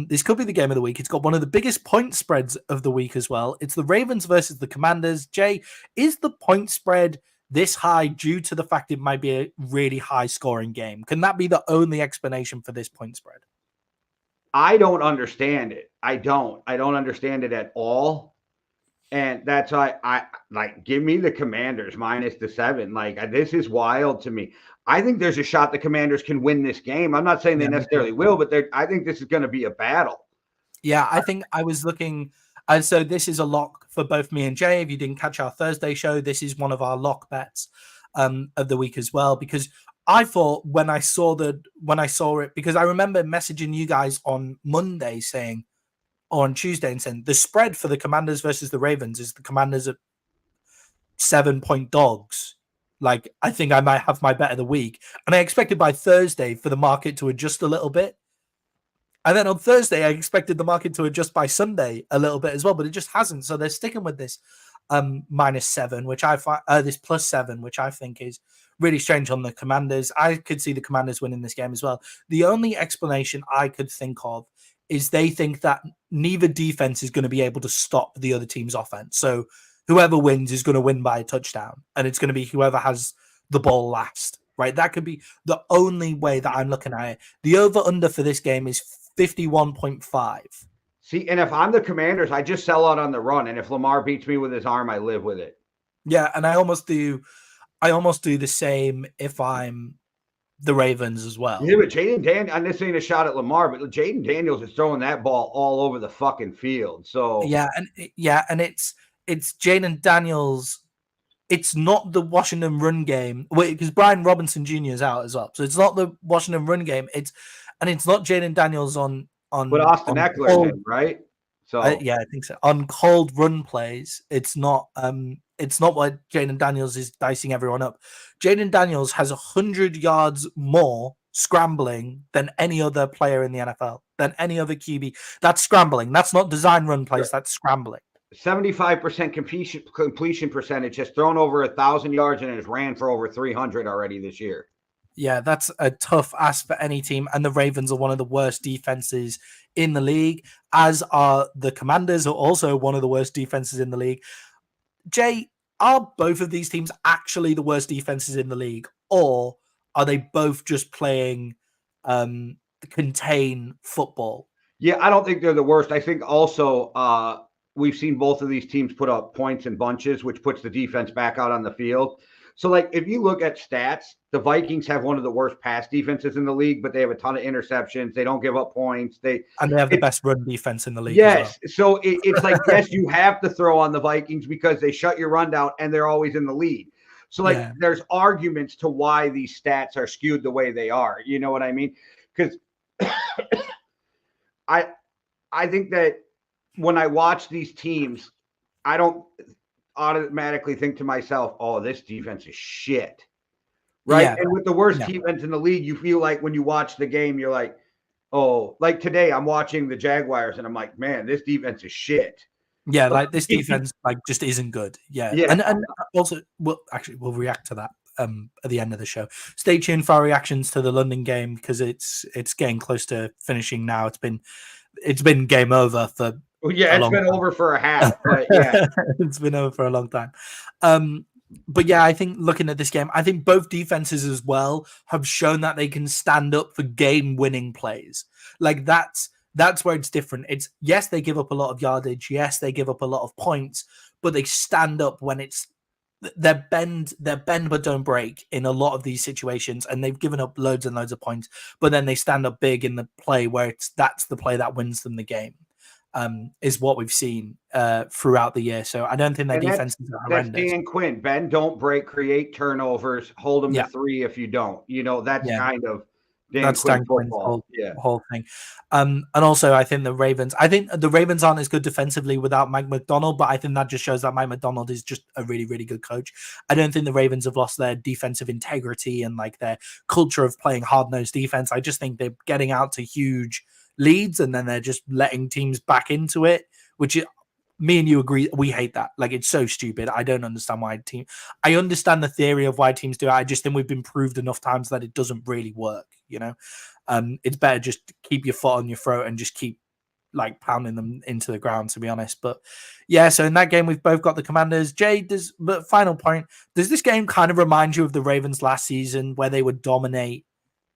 This could be the game of the week. It's got one of the biggest point spreads of the week as well. It's the Ravens versus the Commanders. Jay, is the point spread this high due to the fact it might be a really high scoring game? Can that be the only explanation for this point spread? I don't understand it. I don't understand it at all. And that's why I like, give me the Commanders minus the 7. Like, this is wild to me. I think there's a shot the Commanders can win this game. I'm not saying they necessarily will, but I think this is going to be a battle. Yeah, I think I was looking. So this is a lock for both me and Jay. If you didn't catch our Thursday show, this is one of our lock bets of the week as well. Because I thought when I saw it, because I remember messaging you guys on Monday saying, or on Tuesday, and saying the spread for the Commanders versus the Ravens is the Commanders at 7-point dogs. Like, I think I might have my bet of the week. And I expected by Thursday for the market to adjust a little bit. And then on Thursday, I expected the market to adjust by Sunday a little bit as well, but it just hasn't. So they're sticking with this -7, which I find this +7, which I think is really strange on the Commanders. I could see the Commanders winning this game as well. The only explanation I could think of is they think that neither defense is going to be able to stop the other team's offense. So whoever wins is going to win by a touchdown, and it's going to be whoever has the ball last, right? That could be the only way that I'm looking at it. The over-under for this game is 51.5. See, and if I'm the Commanders, I just sell out on the run, and if Lamar beats me with his arm, I live with it. Yeah, and I almost do the same if I'm the Ravens as well. Yeah, but Jaden Daniels, and this ain't a shot at Lamar, but Jaden Daniels is throwing that ball all over the fucking field. So and it's Jaden Daniels. It's not the Washington run game because Brian Robinson Jr. is out as well, so it's not the Washington run game. It's not Jaden Daniels on. But Austin Eckler did, right? So yeah, I think so. On cold run plays, it's not what Jaden Daniels is dicing everyone up. Jaden Daniels has 100 yards more scrambling than any other player in the NFL, than any other QB. That's scrambling. That's not design run plays. That's scrambling. 75% completion percentage, has thrown over 1,000 yards and has ran for over 300 already this year. Yeah, that's a tough ask for any team. And the Ravens are one of the worst defenses in the league, as are the Commanders, are also one of the worst defenses in the league. Jay, are both of these teams actually the worst defenses in the league, or are they both just playing contain football? Yeah, I don't think they're the worst. I think also we've seen both of these teams put up points in bunches, which puts the defense back out on the field. So, like, if you look at stats, the Vikings have one of the worst pass defenses in the league, but they have a ton of interceptions. They don't give up points. They have the best run defense in the league. Yes. As well. So it's like, yes, you have to throw on the Vikings because they shut your run down and they're always in the lead. So, like, there's arguments to why these stats are skewed the way they are. You know what I mean? Because I think that when I watch these teams, I don't automatically think to myself, oh, this defense is shit. Right. Yeah. And with the worst defense in the league, you feel like when you watch the game, you're like, oh, like today I'm watching the Jaguars and I'm like, man, this defense is shit. Yeah, like this defense like just isn't good. Yeah. And also we'll react to that at the end of the show. Stay tuned for our reactions to the London game because it's getting close to finishing now. It's been game over for it's been over for a half. But yeah. It's been over for a long time. But yeah, I think looking at this game, I think both defenses as well have shown that they can stand up for game-winning plays. Like that's where it's different. It's yes, they give up a lot of yardage. Yes, they give up a lot of points, but they stand up when it's they're bend but don't break in a lot of these situations, and they've given up loads and loads of points, but then they stand up big in the play where that's the play that wins them the game. Is what we've seen throughout the year. So I don't think their defenses are horrendous. That's Dan Quinn. Ben, don't break, create turnovers, hold them to 3 if you don't. You know, that's kind of Dan Quinn's football. Whole thing. And also I think the Ravens aren't as good defensively without Mike McDonald, but I think that just shows that Mike McDonald is just a really, really good coach. I don't think the Ravens have lost their defensive integrity and like their culture of playing hard-nosed defense. I just think they're getting out to huge leads and then they're just letting teams back into it, which is, me and you agree, we hate that. Like, it's so stupid. I don't understand why I understand the theory of why teams do it. I just think we've been proved enough times that it doesn't really work, you know. It's better just to keep your foot on your throat and just keep like pounding them into the ground, to be honest. But yeah, so in that game we've both got the Commanders. Jay, but final point, does this game kind of remind you of the Ravens last season where they would dominate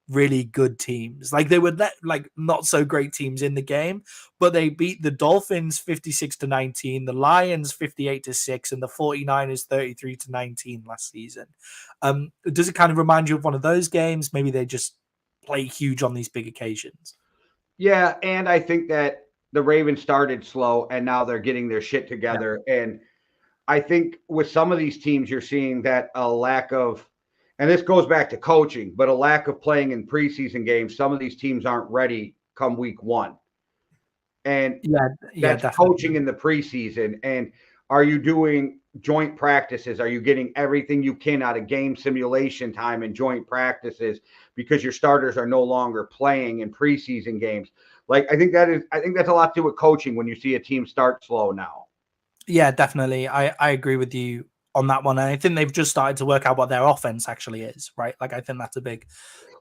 really good teams? Like they would let like not so great teams in the game, but they beat the Dolphins 56-19, the Lions 58-6, and the 49ers 33-19 last season. Does it kind of remind you of one of those games? Maybe they just play huge on these big occasions. Yeah, and I think that the Ravens started slow and now they're getting their shit together. Yeah. And I think with some of these teams, you're seeing that a lack of, and this goes back to coaching, but a lack of playing in preseason games. Some of these teams aren't ready come week 1. And that's coaching in the preseason. And are you doing joint practices? Are you getting everything you can out of game simulation time and joint practices because your starters are no longer playing in preseason games? Like, I think that's a lot to do with coaching when you see a team start slow now. Yeah, definitely. I agree with you on that one. And I think they've just started to work out what their offense actually is, right? Like, I think that's a big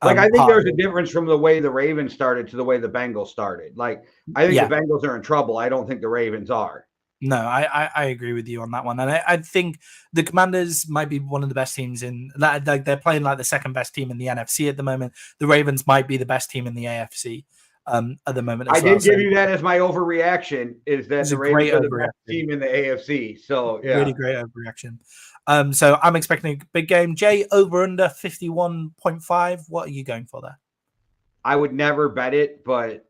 Like, I think part there's of a it. difference from the way the Ravens started to the way the Bengals started. Like, I think Yeah. the Bengals are in trouble. I don't think the Ravens are. No, I agree with you on that one. And I think the Commanders might be one of the best teams in that. Like, they're playing like the second best team in the NFC at the moment. The Ravens might be the best team in the AFC at the moment I as well. did give you that as my overreaction, is that It's the a Ravens great are the best overreaction. team in the AFC. So, yeah. Really great overreaction. So I'm expecting a big game. Jay, over under 51.5. What are you going for there? I would never bet it, but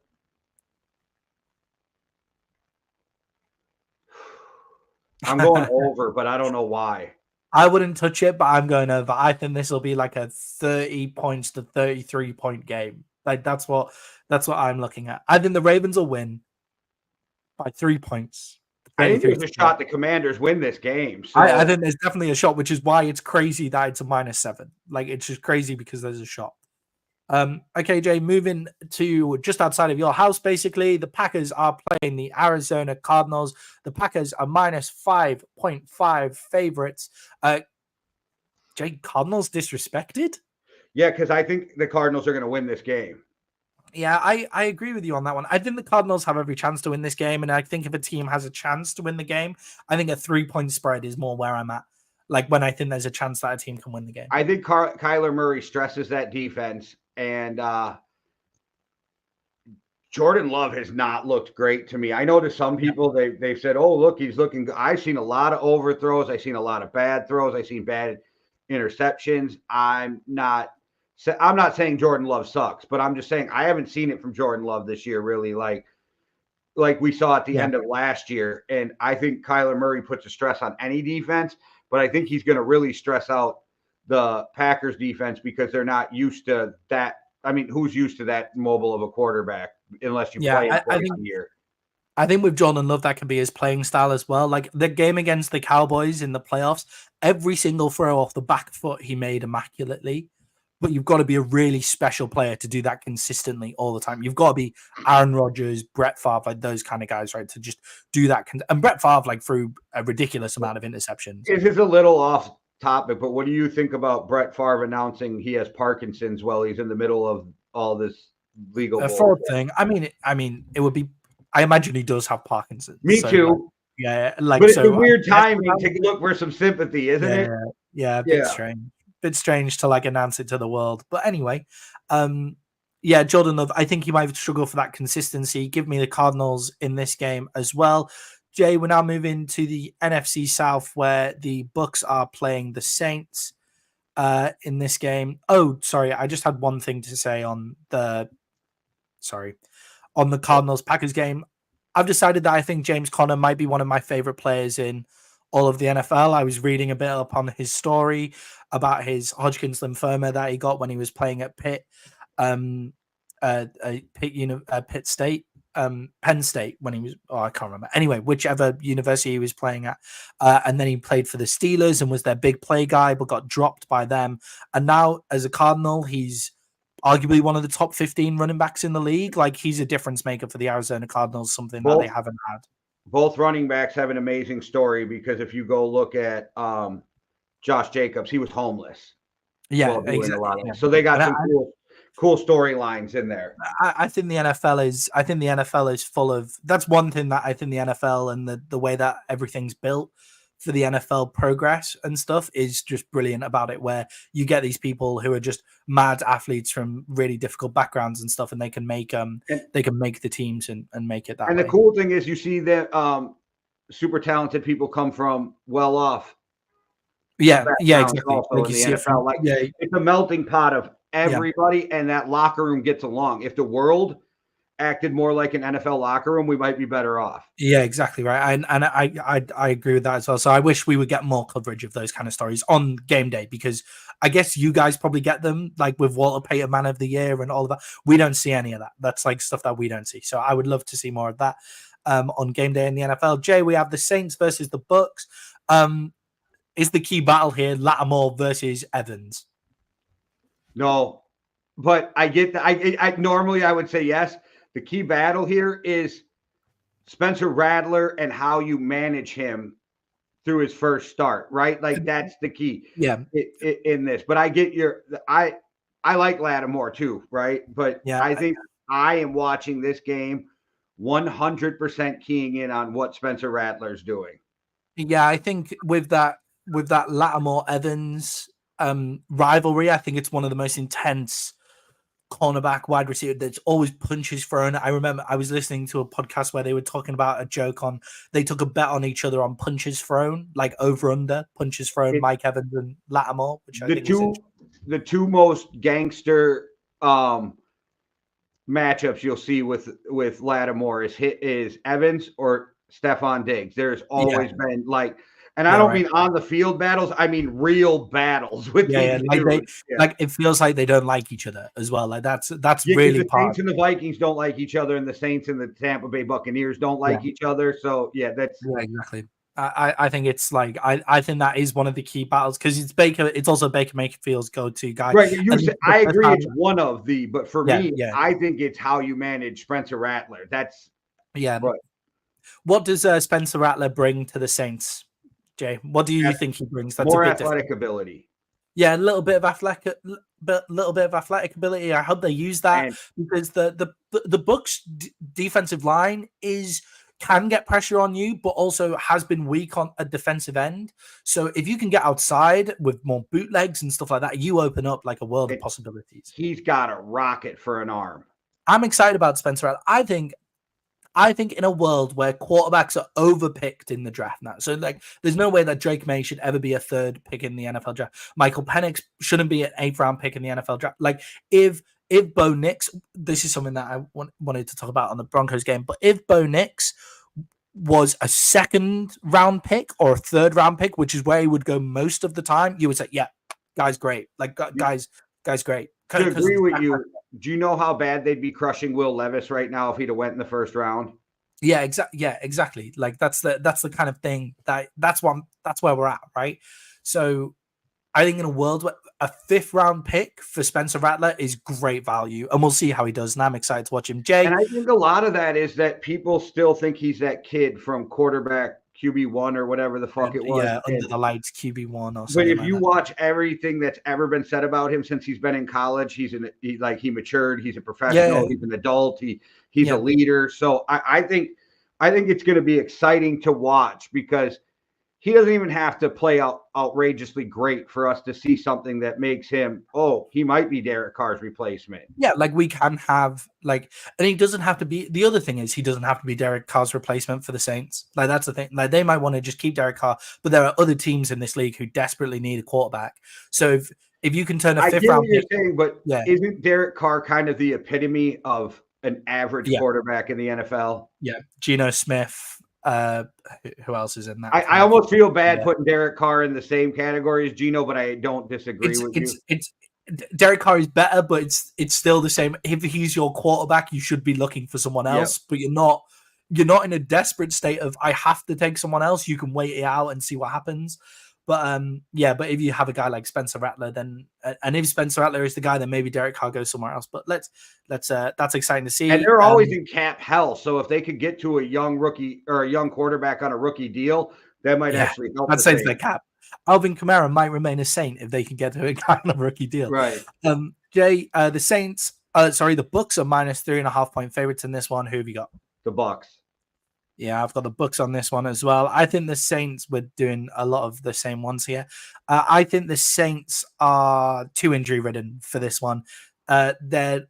I'm going over, but I don't know why. I wouldn't touch it, but I'm going over. I think this will be like a 30 points to 33 point game. Like, that's what I'm looking at. I think the Ravens will win by 3 points. I think 33 there's a shot the Commanders win this game. So I think there's definitely a shot, which is why it's crazy that it's a -7. Like, it's just crazy because there's a shot. Okay, Jay, moving to just outside of your house, basically, the Packers are playing the Arizona Cardinals. The Packers are -5.5 favorites. Jay, Cardinals disrespected? yeah, because I think the Cardinals are going to win this game. Yeah, I agree with you on that one. I think the Cardinals have every chance to win this game, and I think if a team has a chance to win the game, I think a 3-point spread is more where I'm at. Like, when I think there's a chance that a team can win the game. I think Kyler Murray stresses that defense, and Jordan Love has not looked great to me. I know to some people they've said, "Oh, look, he's looking good." I've seen a lot of overthrows. I've seen a lot of bad throws. I've seen bad interceptions. I'm not saying Jordan Love sucks, but I'm just saying I haven't seen it from Jordan Love this year, really, like we saw at the end of last year. And I think Kyler Murray puts a stress on any defense, but I think he's going to really stress out the Packers defense because they're not used to that. I mean, who's used to that mobile of a quarterback unless you play him twice a year? I think with Jordan Love, that can be his playing style as well. Like, the game against the Cowboys in the playoffs, every single throw off the back foot he made immaculately. But you've got to be a really special player to do that consistently all the time. You've got to be Aaron Rodgers, Brett Favre, like those kind of guys, right? To just do that. And Brett Favre, like, threw a ridiculous amount of interceptions. This is a little off topic, but what do you think about Brett Favre announcing he has Parkinson's while he's in the middle of all this legal fraud thing? I mean, it would be. I imagine he does have Parkinson's. Me too. Like, yeah, like, but it's a weird timing to look for some sympathy, isn't it? Yeah, a bit strange. Bit strange to like announce it to the world. But anyway, yeah, Jordan Love, I think he might struggle for that consistency. Give me the Cardinals in this game as well. Jay, we're now moving to the NFC South where the Bucks are playing the Saints in this game. Oh, sorry, I just had one thing to say on the Cardinals Packers game. I've decided that I think James Conner might be one of my favorite players in all of the NFL. I was reading a bit up on his story about his Hodgkin's lymphoma that he got when he was playing at Pitt State, Penn State when he was, I can't remember. Anyway, whichever university he was playing at. And then he played for the Steelers and was their big play guy, but got dropped by them. And now as a Cardinal, he's arguably one of the top 15 running backs in the league. Like, he's a difference maker for the Arizona Cardinals, something that they haven't had. Both running backs have an amazing story because if you go look at Josh Jacobs, he was homeless. Yeah, exactly. Yeah. So they got some cool storylines in there. I think the NFL is full of. That's one thing that I think the NFL and the way that everything's built for the NFL progress and stuff is just brilliant about it, where you get these people who are just mad athletes from really difficult backgrounds and stuff, and they can make the teams and make it that way. And the cool thing is you see that super talented people come from well off. Yeah, exactly. Like you see NFL. It's a melting pot of everybody, and that locker room gets along. If the world acted more like an NFL locker room, we might be better off. Yeah, exactly right. And I agree with that as well. So I wish we would get more coverage of those kind of stories on game day, because I guess you guys probably get them, like with Walter Payton Man of the Year and all of that. We don't see any of that. That's like stuff that we don't see. So I would love to see more of that on game day in the NFL. Jay, we have the Saints versus the Bucks. Is the key battle here Lattimore versus Evans? No, but I get that. I normally I would say yes. the key battle here is Spencer Rattler and how you manage him through his first start, right? Like that's the key Yeah. in this. But I get I like Lattimore too, right? But Yeah. I think I am watching this game 100% keying in on what Spencer Rattler's doing. Yeah, I think with that Lattimore Evans rivalry, I think it's one of the most intense cornerback wide receiver. There's always punches thrown. I remember I was listening to a podcast where they were talking about a joke on they took a bet on each other on punches thrown, like over under punches thrown, Mike Evans and Lattimore, which I think was the two most gangster matchups you'll see with Lattimore is Evans or Stephon Diggs. There's always been like, and I don't mean on the field battles. I mean real battles with these dudes. Like it feels like they don't like each other as well. Like that's really the Saints and the Vikings don't like each other, and the Saints and the Tampa Bay Buccaneers don't like each other. So that's exactly. I think it's like I think that is one of the key battles because it's also Baker Mayfield's go-to guy. Right. I agree it's one of the, but for me, I think it's how you manage Spencer Rattler. That's right. What does Spencer Rattler bring to the Saints, Jay? What do you think he brings? That's more athletic ability. Yeah, a little bit of athletic ability. I hope they use that because the Bucs defensive line can get pressure on you, but also has been weak on a defensive end. So if you can get outside with more bootlegs and stuff like that, you open up like a world of possibilities. He's got a rocket for an arm. I'm excited about Spencer Rattler. I think in a world where quarterbacks are overpicked in the draft now, so like there's no way that Drake May should ever be a third pick in the NFL draft. Michael Penix shouldn't be an 8th round pick in the NFL draft. Like if Bo Nix, this is something that I wanted to talk about on the Broncos game, but if Bo Nix was a 2nd round pick or a 3rd round pick, which is where he would go most of the time, you would say, yeah, guy's great. Like guy's great. I agree with you. Do you know how bad they'd be crushing Will Levis right now if he'd have went in the 1st round? Yeah, exactly. Like that's the kind of thing that's where we're at, right? So I think in a world where a 5th round pick for Spencer Rattler is great value, and we'll see how he does. And I'm excited to watch him. Jay, and I think a lot of that is that people still think he's that kid from quarterback QB1 or whatever the fuck it was. Yeah, under the lights QB1 or something. But if you watch everything that's ever been said about him since he's been in college, he matured. He's a professional. He's an adult. He's a leader. So I think it's going to be exciting to watch because he doesn't even have to play outrageously great for us to see something that makes him, he might be Derek Carr's replacement. Yeah, like we can have and he doesn't have to be. The other thing is he doesn't have to be Derek Carr's replacement for the Saints. Like that's the thing. Like they might want to just keep Derek Carr, but there are other teams in this league who desperately need a quarterback. So if you can turn a 5th round pick, saying, but isn't Derek Carr kind of the epitome of an average quarterback in the NFL? Yeah, Geno Smith. Who else is in that? I almost feel bad putting Derek Carr in the same category as Geno, but I don't disagree with you. Derek Carr is better, but it's still the same. If he's your quarterback, you should be looking for someone else, but you're not in a desperate state of I have to take someone else. You can wait it out and see what happens. But but if you have a guy like Spencer Rattler, then and if Spencer Rattler is the guy, then maybe Derek Carr goes somewhere else. But that's exciting to see. And they're always in cap hell. So if they could get to a young rookie or a young quarterback on a rookie deal, that might actually help. That saves their cap. Alvin Kamara might remain a Saint if they can get to a guy on a rookie deal. Right. Jay, the Saints. The Bucs are -3.5 point favorites in this one. Who have you got? The Bucs. Yeah, I've got the Bucs on this one as well. I think the Saints were doing a lot of the same ones here. I think the Saints are too injury ridden for this one. Their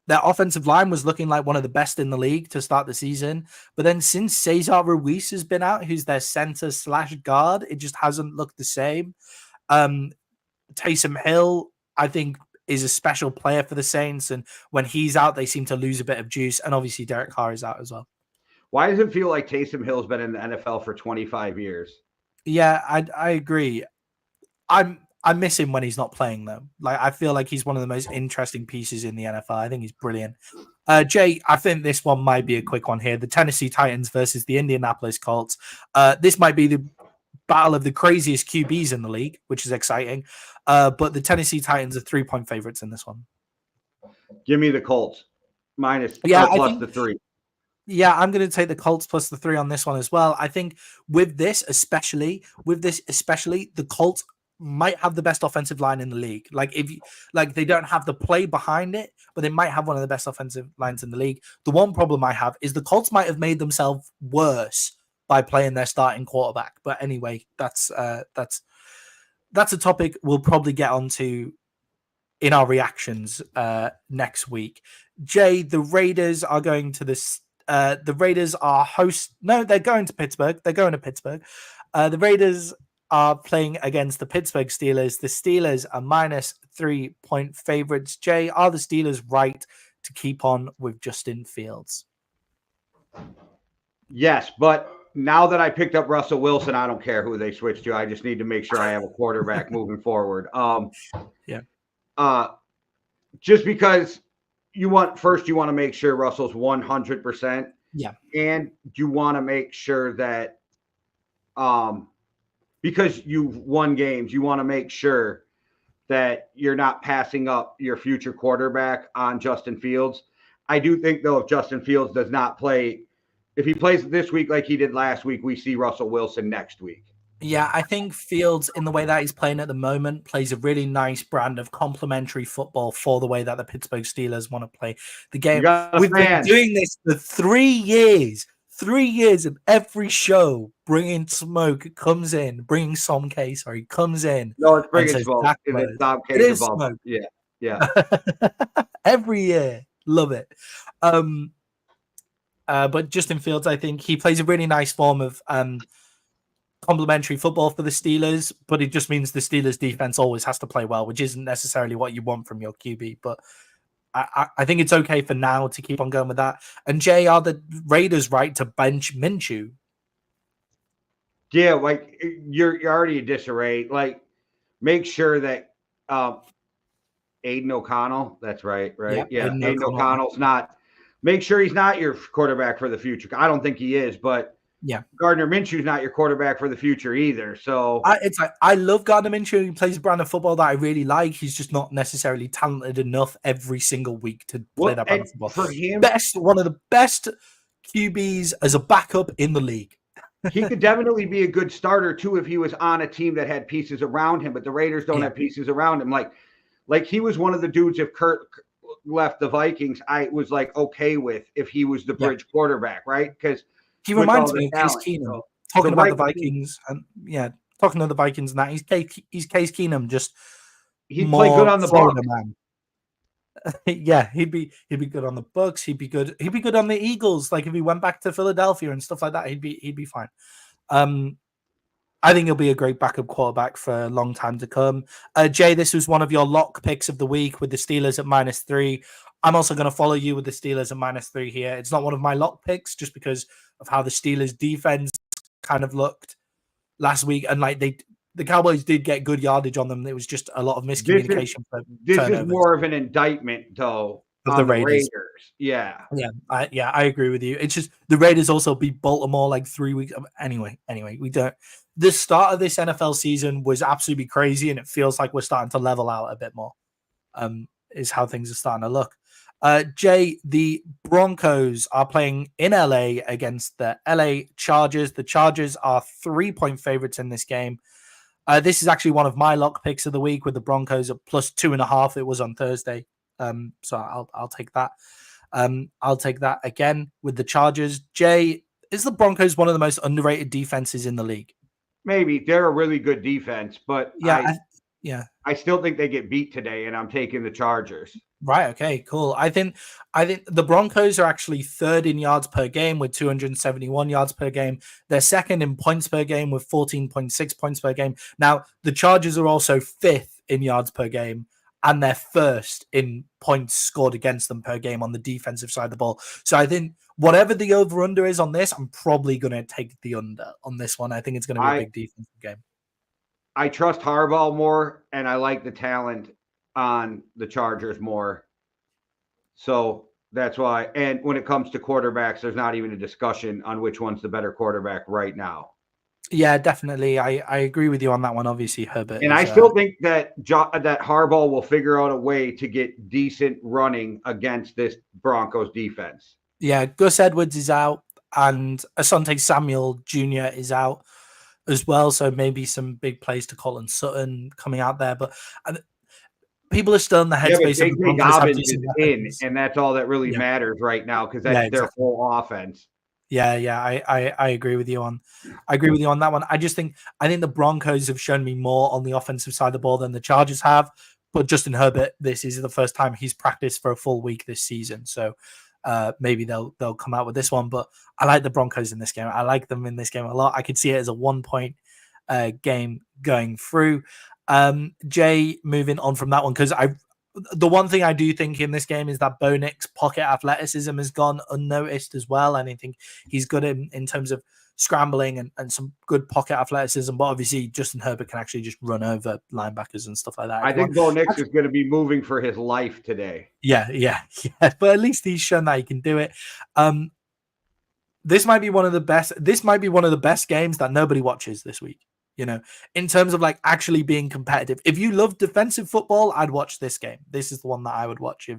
offensive line was looking like one of the best in the league to start the season. But then since Cesar Ruiz has been out, who's their center/guard, it just hasn't looked the same. Taysom Hill, I think, is a special player for the Saints. And when he's out, they seem to lose a bit of juice. And obviously Derek Carr is out as well. Why does it feel like Taysom Hill's been in the NFL for 25 years? Yeah, I agree. I miss him when he's not playing, though. Like I feel like he's one of the most interesting pieces in the NFL. I think he's brilliant. Jay, I think this one might be a quick one here. The Tennessee Titans versus the Indianapolis Colts. This might be the battle of the craziest QBs in the league, which is exciting. But the Tennessee Titans are 3-point favorites in this one. Give me the Colts. minus Yeah, or I plus think the 3. Yeah, I'm going to take the Colts plus the 3 on this one as well. I think with this, especially, the Colts might have the best offensive line in the league. Like they don't have the play behind it, but they might have one of the best offensive lines in the league. The one problem I have is the Colts might have made themselves worse by playing their starting quarterback. But anyway, that's a topic we'll probably get onto in our reactions next week. Jay, the Raiders are going to this. The Raiders are host. No, they're going to Pittsburgh. They're going to Pittsburgh. The Raiders are playing against the Pittsburgh Steelers. The Steelers are minus 3-point favorites. Jay, are the Steelers right to keep on with Justin Fields? Yes, but now that I picked up Russell Wilson, I don't care who they switch to. I just need to make sure I have a quarterback moving forward. Yeah. Just because you want to make sure Russell's 100%. Yeah. And you want to make sure that because you've won games, you want to make sure that you're not passing up your future quarterback on Justin Fields. I do think, though, if Justin Fields does not play, if he plays this week like he did last week, we see Russell Wilson next week. Yeah, I think Fields, in the way that he's playing at the moment, plays a really nice brand of complementary football for the way that the Pittsburgh Steelers want to play the game. We've been doing this for 3 years. 3 years of every show, bringing Smoke comes in, bringing Som K, comes in. No, it's bringing Smoke. It is Smoke. Yeah. Every year. Love it. But Justin Fields, I think he plays a really nice form of complementary football for the Steelers, but it just means the Steelers defense always has to play well, which isn't necessarily what you want from your QB. But I think it's okay for now to keep on going with that. And Jay, are the Raiders right to bench Minshew? Yeah, like you're already in disarray. Like, make sure that Aiden O'Connell, that's right? Yep, Yeah, Aiden O'Connell's not. Make sure he's not your quarterback for the future. I don't think he is, but yeah, Gardner Minshew's not your quarterback for the future either. So I love Gardner Minshew. He plays a brand of football that I really like. He's just not necessarily talented enough every single week to play that brand of football. For him, one of the best QBs as a backup in the league. He could definitely be a good starter too if he was on a team that had pieces around him, but the Raiders don't have pieces around him. Like he was one of the dudes. If Kurt left the Vikings, I was like okay with if he was the bridge quarterback, right? Because he reminds me of Case Keenum. Talking about the Vikings, and talking to the Vikings, and that he's Case Keenum. Just he'd play good on the Florida man. Yeah, he'd be good on the Bucks. He'd be good on the Eagles. Like if he went back to Philadelphia and stuff like that, he'd be fine. I think he'll be a great backup quarterback for a long time to come. Jay, this was one of your lock picks of the week with the Steelers at -3. I'm also going to follow you with the Steelers at -3 here. It's not one of my lock picks just because of how the Steelers defense kind of looked last week. And like the Cowboys did get good yardage on them. It was just a lot of miscommunication. This is more of an indictment, though, of the Raiders. Yeah. I agree with you. It's just the Raiders also beat Baltimore like 3 weeks. Anyway, we don't. The start of this NFL season was absolutely crazy, and it feels like we're starting to level out a bit more. Is how things are starting to look. Jay, the Broncos are playing in LA against the LA Chargers. The Chargers are 3-point favorites in this game. This is actually one of my lock picks of the week with the Broncos at +2.5. It was on Thursday. So I'll take that. I'll take that again with the Chargers. Jay, is the Broncos one of the most underrated defenses in the league? Maybe. They're a really good defense, but I still think they get beat today, and I'm taking the Chargers. Right. Okay, cool. I think the Broncos are actually third in yards per game with 271 yards per game. They're second in points per game with 14.6 points per game. Now, the Chargers are also fifth in yards per game, and they're first in points scored against them per game on the defensive side of the ball. So I think whatever the over-under is on this, I'm probably going to take the under on this one. I think it's going to be a big defensive game. I trust Harbaugh more, and I like the talent on the Chargers more. So that's why. And when it comes to quarterbacks, there's not even a discussion on which one's the better quarterback right now. Yeah, definitely. I agree with you on that one. Obviously, Herbert And is. I still think that that Harbaugh will figure out a way to get decent running against this Broncos defense. Yeah, Gus Edwards is out, and Asante Samuel Jr. is out as well. So maybe some big plays to Colin Sutton coming out there. But people are still in the Yeah, but headspace of the J.K. Broncos have Dobbins is decent in, weapons. and that's all that really Yeah, matters right now because yeah, that's their exactly. whole offense. Yeah. I agree with you on. I agree with you on that one. I think the Broncos have shown me more on the offensive side of the ball than the Chargers have. But Justin Herbert, this is the first time he's practiced for a full week this season, so maybe they'll come out with this one. But I like the Broncos in this game. I like them in this game a lot. I could see it as a 1-point game going through. Jay, moving on from that one, because the one thing I do think in this game is that Bo Nix's pocket athleticism has gone unnoticed as well. And I think he's good in terms of scrambling and some good pocket athleticism. But obviously, Justin Herbert can actually just run over linebackers and stuff like that. I think Bo Nix is going to be moving for his life today. Yeah. But at least he's shown that he can do it. This might be one of the best. This might be one of the best games that nobody watches this week. In terms of like actually being competitive. If you love defensive football, I'd watch this game. This is the one that I would watch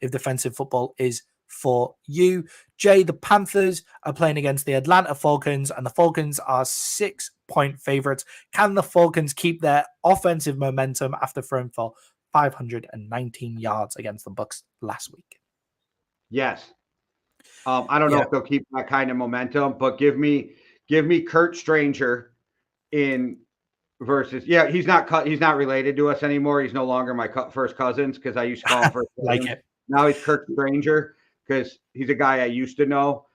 if defensive football is for you. Jay, the Panthers are playing against the Atlanta Falcons, and the Falcons are 6-point favorites. Can the Falcons keep their offensive momentum after throwing for 519 yards against the Bucs last week? Yes. I don't know if they'll keep that kind of momentum, but give me Kurt Stranger in versus he's not related to us anymore. He's no longer my first cousins because I used to call him first cousins. Like it. Now he's Kurt Stranger because he's a guy I used to know.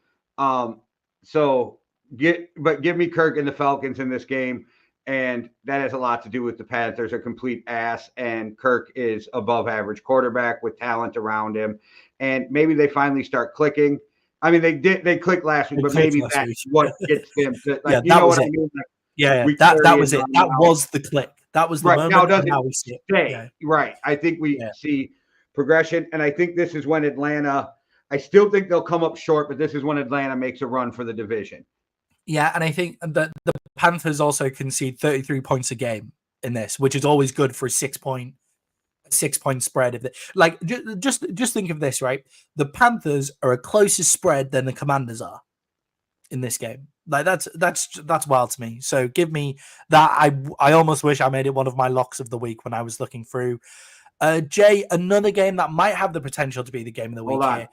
So give me Kirk and the Falcons in this game, and that has a lot to do with the Panthers are complete ass, and Kirk is above average quarterback with talent around him, and maybe they finally start clicking. I mean, they clicked last week, but maybe that's what gets them to that was it. I mean? Like, that was it. That was the click. That was the right. moment. Now we see it. Right. I think we see progression, and I think this is when Atlanta. I still think they'll come up short, but this is when Atlanta makes a run for the division. Yeah, and I think that the Panthers also concede 33 points a game in this, which is always good for a 6-point spread. Just think of this, right? The Panthers are a closer spread than the Commanders are in this game. Like that's wild to me. So give me that. I almost wish I made it one of my locks of the week when I was looking through. Jay, another game that might have the potential to be the game of the week here.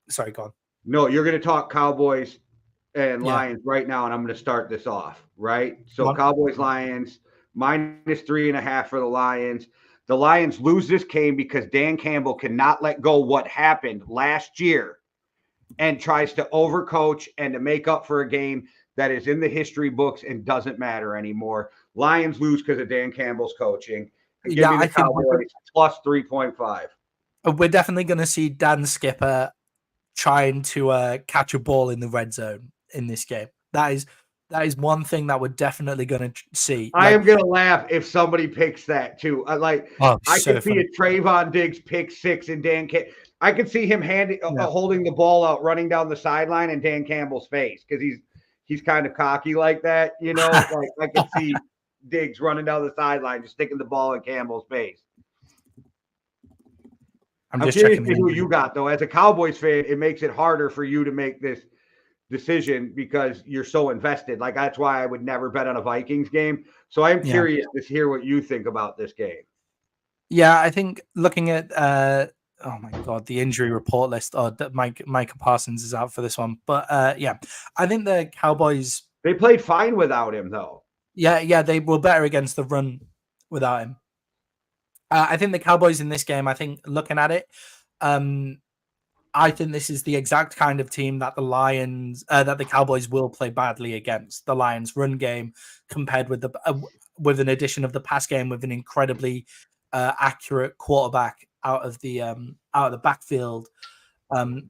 Sorry, go on. No, you're going to talk Cowboys and Lions right now, and I'm going to start this off, right? So Cowboys, Lions, -3.5 for the Lions. The Lions lose this game because Dan Campbell cannot let go what happened last year and tries to overcoach and to make up for a game that is in the history books and doesn't matter anymore. Lions lose because of Dan Campbell's coaching. Give me the Cowboys plus 3.5. We're definitely going to see Dan Skipper trying to catch a ball in the red zone in this game. That is one thing that we're definitely going to see. I am going to laugh if somebody picks that too. I could see a Trayvon Diggs pick 6 and Dan Campbell. I could see him holding the ball out, running down the sideline in Dan Campbell's face because he's kind of cocky like that, Like I could see Diggs running down the sideline, just sticking the ball in Campbell's face. I'm curious to see who you got, though. As a Cowboys fan, it makes it harder for you to make this decision because you're so invested. Like, that's why I would never bet on a Vikings game. So I'm curious to hear what you think about this game. Yeah, I think looking at oh my God, the injury report list. Oh, Micah Parsons is out for this one. But I think the Cowboys. They played fine without him, though. Yeah, they were better against the run without him. I think the Cowboys in this game, I think looking at it, I think this is the exact kind of team that the Cowboys will play badly against. The Lions' run game compared with with an addition of the pass game with an incredibly accurate quarterback out of the backfield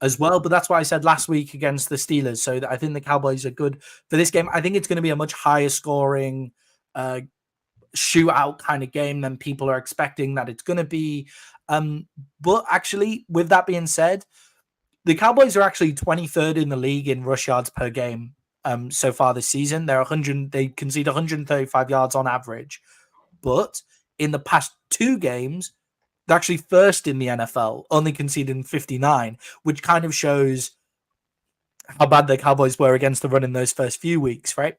as well. But that's why I said last week against the Steelers. So I think the Cowboys are good for this game. I think it's going to be a much higher scoring shootout kind of game than people are expecting that it's going to be. But actually, with that being said, the Cowboys are actually 23rd in the league in rush yards per game so far this season. They concede 135 yards on average, but in the past 2 games, they're actually first in the NFL, only conceding 59, which kind of shows how bad the Cowboys were against the run in those first few weeks, right?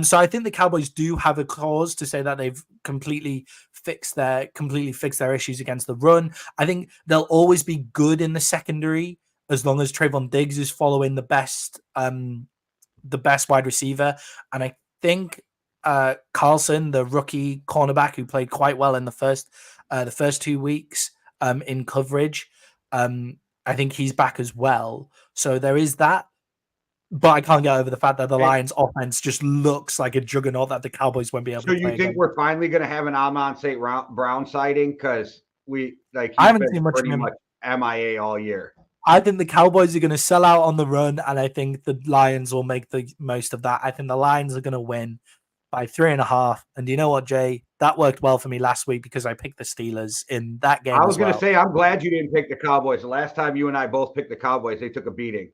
So I think the Cowboys do have a cause to say that they've completely fixed their issues against the run. I think they'll always be good in the secondary as long as Trayvon Diggs is following the best wide receiver. And I think Carlson, the rookie cornerback who played quite well in the first 2 weeks in coverage, I think he's back as well. So there is that. But I can't get over the fact that the Lions' offense just looks like a juggernaut that the Cowboys won't be able to play. So you think we're finally going to have an Amon St. Brown sighting? Because I haven't seen much pretty much MIA all year. I think the Cowboys are going to sell out on the run, and I think the Lions will make the most of that. I think the Lions are going to win by 3.5. And you know what, Jay? That worked well for me last week because I picked the Steelers in that game. I was going to say, I'm glad you didn't pick the Cowboys. The last time you and I both picked the Cowboys, they took a beating.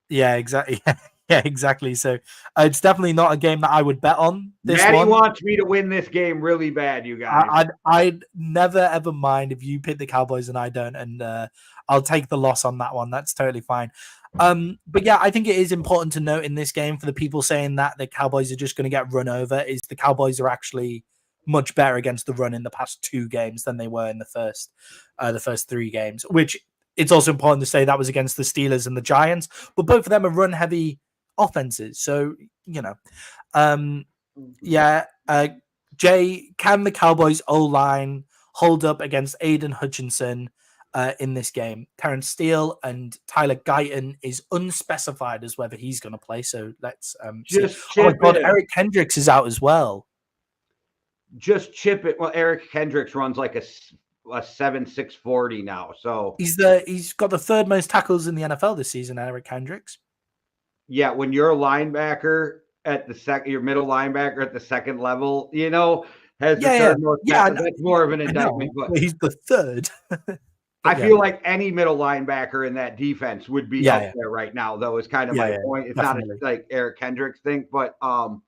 Yeah, exactly. Yeah, exactly. So it's definitely not a game that I would bet on. Maddie wants me to win this game really bad, you guys. I'd never, ever mind if you pick the Cowboys and I don't. And I'll take the loss on that one. That's totally fine. But yeah, I think it is important to note in this game for the people saying that the Cowboys are just going to get run over is the Cowboys are actually much better against the run in the past 2 games than they were in the first 3 games, which it's also important to say that was against the Steelers and the Giants, but both of them are run heavy offenses. So, Jay, can the Cowboys O-line hold up against Aiden Hutchinson in this game? Terrence Steele and Tyler Guyton is unspecified as whether he's going to play. So let's see. Oh my God, Eric Kendricks is out as well. Just chip it. Well, Eric Kendricks runs like a 7.6 40 now. So he's got the 3rd most tackles in the NFL this season, Eric Kendricks. Yeah, when you're a linebacker at the your middle linebacker at the 2nd level, has the 3rd most tackles. That's more of an indictment. But he's the 3rd. I feel like any middle linebacker in that defense would be up there right now, though, is kind of my point. It's definitely not like Eric Kendricks thing, but all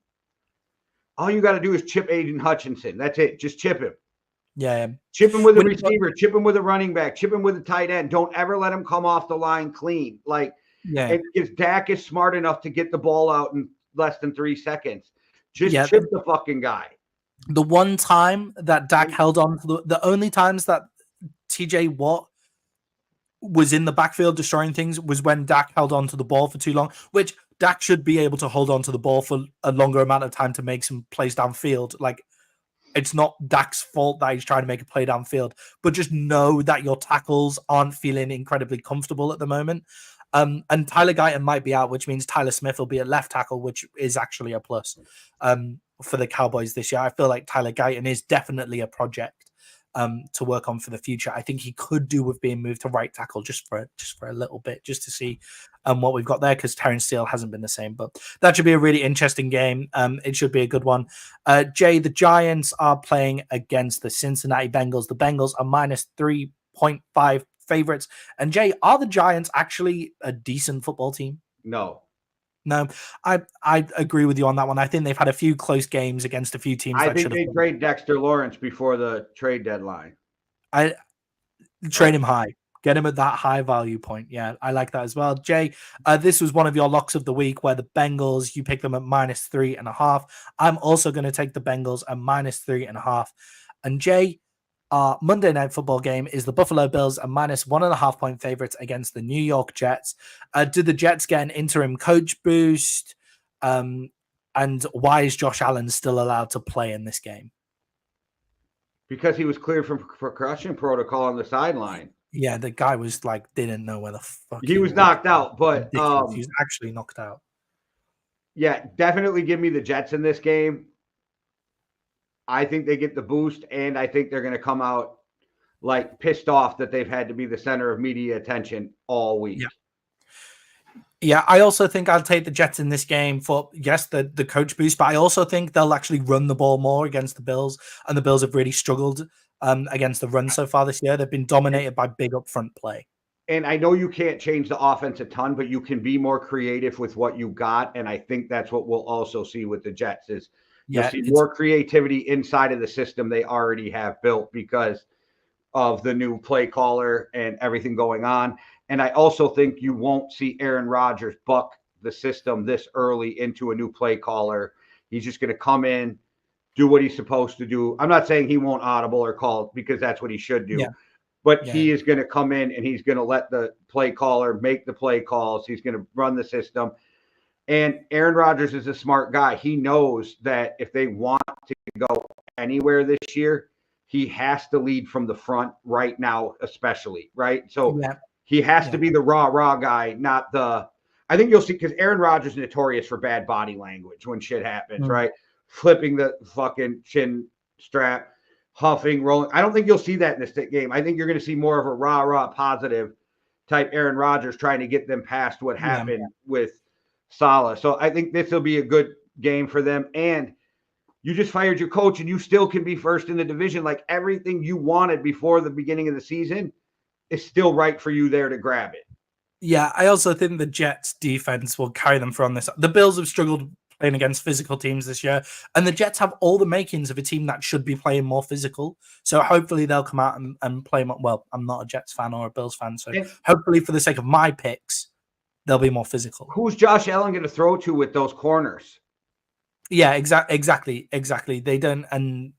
you got to do is chip Aiden Hutchinson. That's it. Just chip him. Yeah. Chip him with a receiver, chip him with a running back, chip him with a tight end. Don't ever let him come off the line clean. If Dak is smart enough to get the ball out in less than 3 seconds, just chip the fucking guy. The one time that Dak held on to the only times that TJ Watt was in the backfield destroying things was when Dak held on to the ball for too long, which Dak should be able to hold on to the ball for a longer amount of time to make some plays downfield. It's not Dak's fault that he's trying to make a play downfield, but just know that your tackles aren't feeling incredibly comfortable at the moment. And Tyler Guyton might be out, which means Tyler Smith will be at left tackle, which is actually a plus for the Cowboys this year. I feel like Tyler Guyton is definitely a project to work on for the future. I think he could do with being moved to right tackle just for a little bit, just to see what we've got there, because Terrence Steele hasn't been the same. But that should be a really interesting game. It should be a good one. Jay, the Giants are playing against the Cincinnati Bengals. The Bengals are minus 3.5 favorites. And Jay, are the Giants actually a decent football team? No, I agree with you on that one. I think they've had a few close games against a few teams. I think they trade Dexter Lawrence before the trade deadline. I trade him high. Get him at that high value point. Yeah, I like that as well. Jay, this was one of your locks of the week where the Bengals, you pick them at minus 3.5. I'm also going to take the Bengals at minus 3.5. And Jay, our Monday Night Football game is the Buffalo Bills at minus 1.5 point favorites against the New York Jets. Do the Jets get an interim coach boost? And why is Josh Allen still allowed to play in this game? Because he was cleared from concussion protocol on the sideline. Yeah, the guy was didn't know where the fuck he was knocked out, but he was actually knocked out. Yeah, definitely give me the Jets in this game. I think they get the boost, and I think they're going to come out pissed off that they've had to be the center of media attention all week. Yeah, I also think I'll take the Jets in this game for, yes, the coach boost, but I also think they'll actually run the ball more against the Bills, and the Bills have really struggled against the run so far this year. They've been dominated by big upfront play. And I know you can't change the offense a ton, but you can be more creative with what you got. And I think that's what we'll also see with the Jets is you'll see more creativity inside of the system they already have built because of the new play caller and everything going on. And I also think you won't see Aaron Rodgers buck the system this early into a new play caller. He's just going to come in, do what he's supposed to do. I'm not saying he won't audible or call because that's what he should do. Yeah. But he is going to come in and he's going to let the play caller make the play calls. He's going to run the system. And Aaron Rodgers is a smart guy. He knows that if they want to go anywhere this year, he has to lead from the front right now, especially, right? So he has to be the raw guy, not the – I think you'll see – because Aaron Rodgers is notorious for bad body language when shit happens, right? Flipping the fucking chin strap. Huffing, rolling. I don't think you'll see that in this game. I think you're going to see more of a rah, positive type Aaron Rodgers trying to get them past what happened with Saleh. So I think this will be a good game for them. And you just fired your coach and you still can be first in the division. Like everything you wanted before the beginning of the season is still right for you there to grab it. Yeah, I also think the Jets defense will carry them from this. The Bills have struggled playing against physical teams this year, and the Jets have all the makings of a team that should be playing more physical. So hopefully they'll come out and play more. Well, I'm not a Jets fan or a Bills fan, so hopefully for the sake of my picks, they'll be more physical. Who's Josh Allen going to throw to with those corners? Yeah, exactly. They don't, and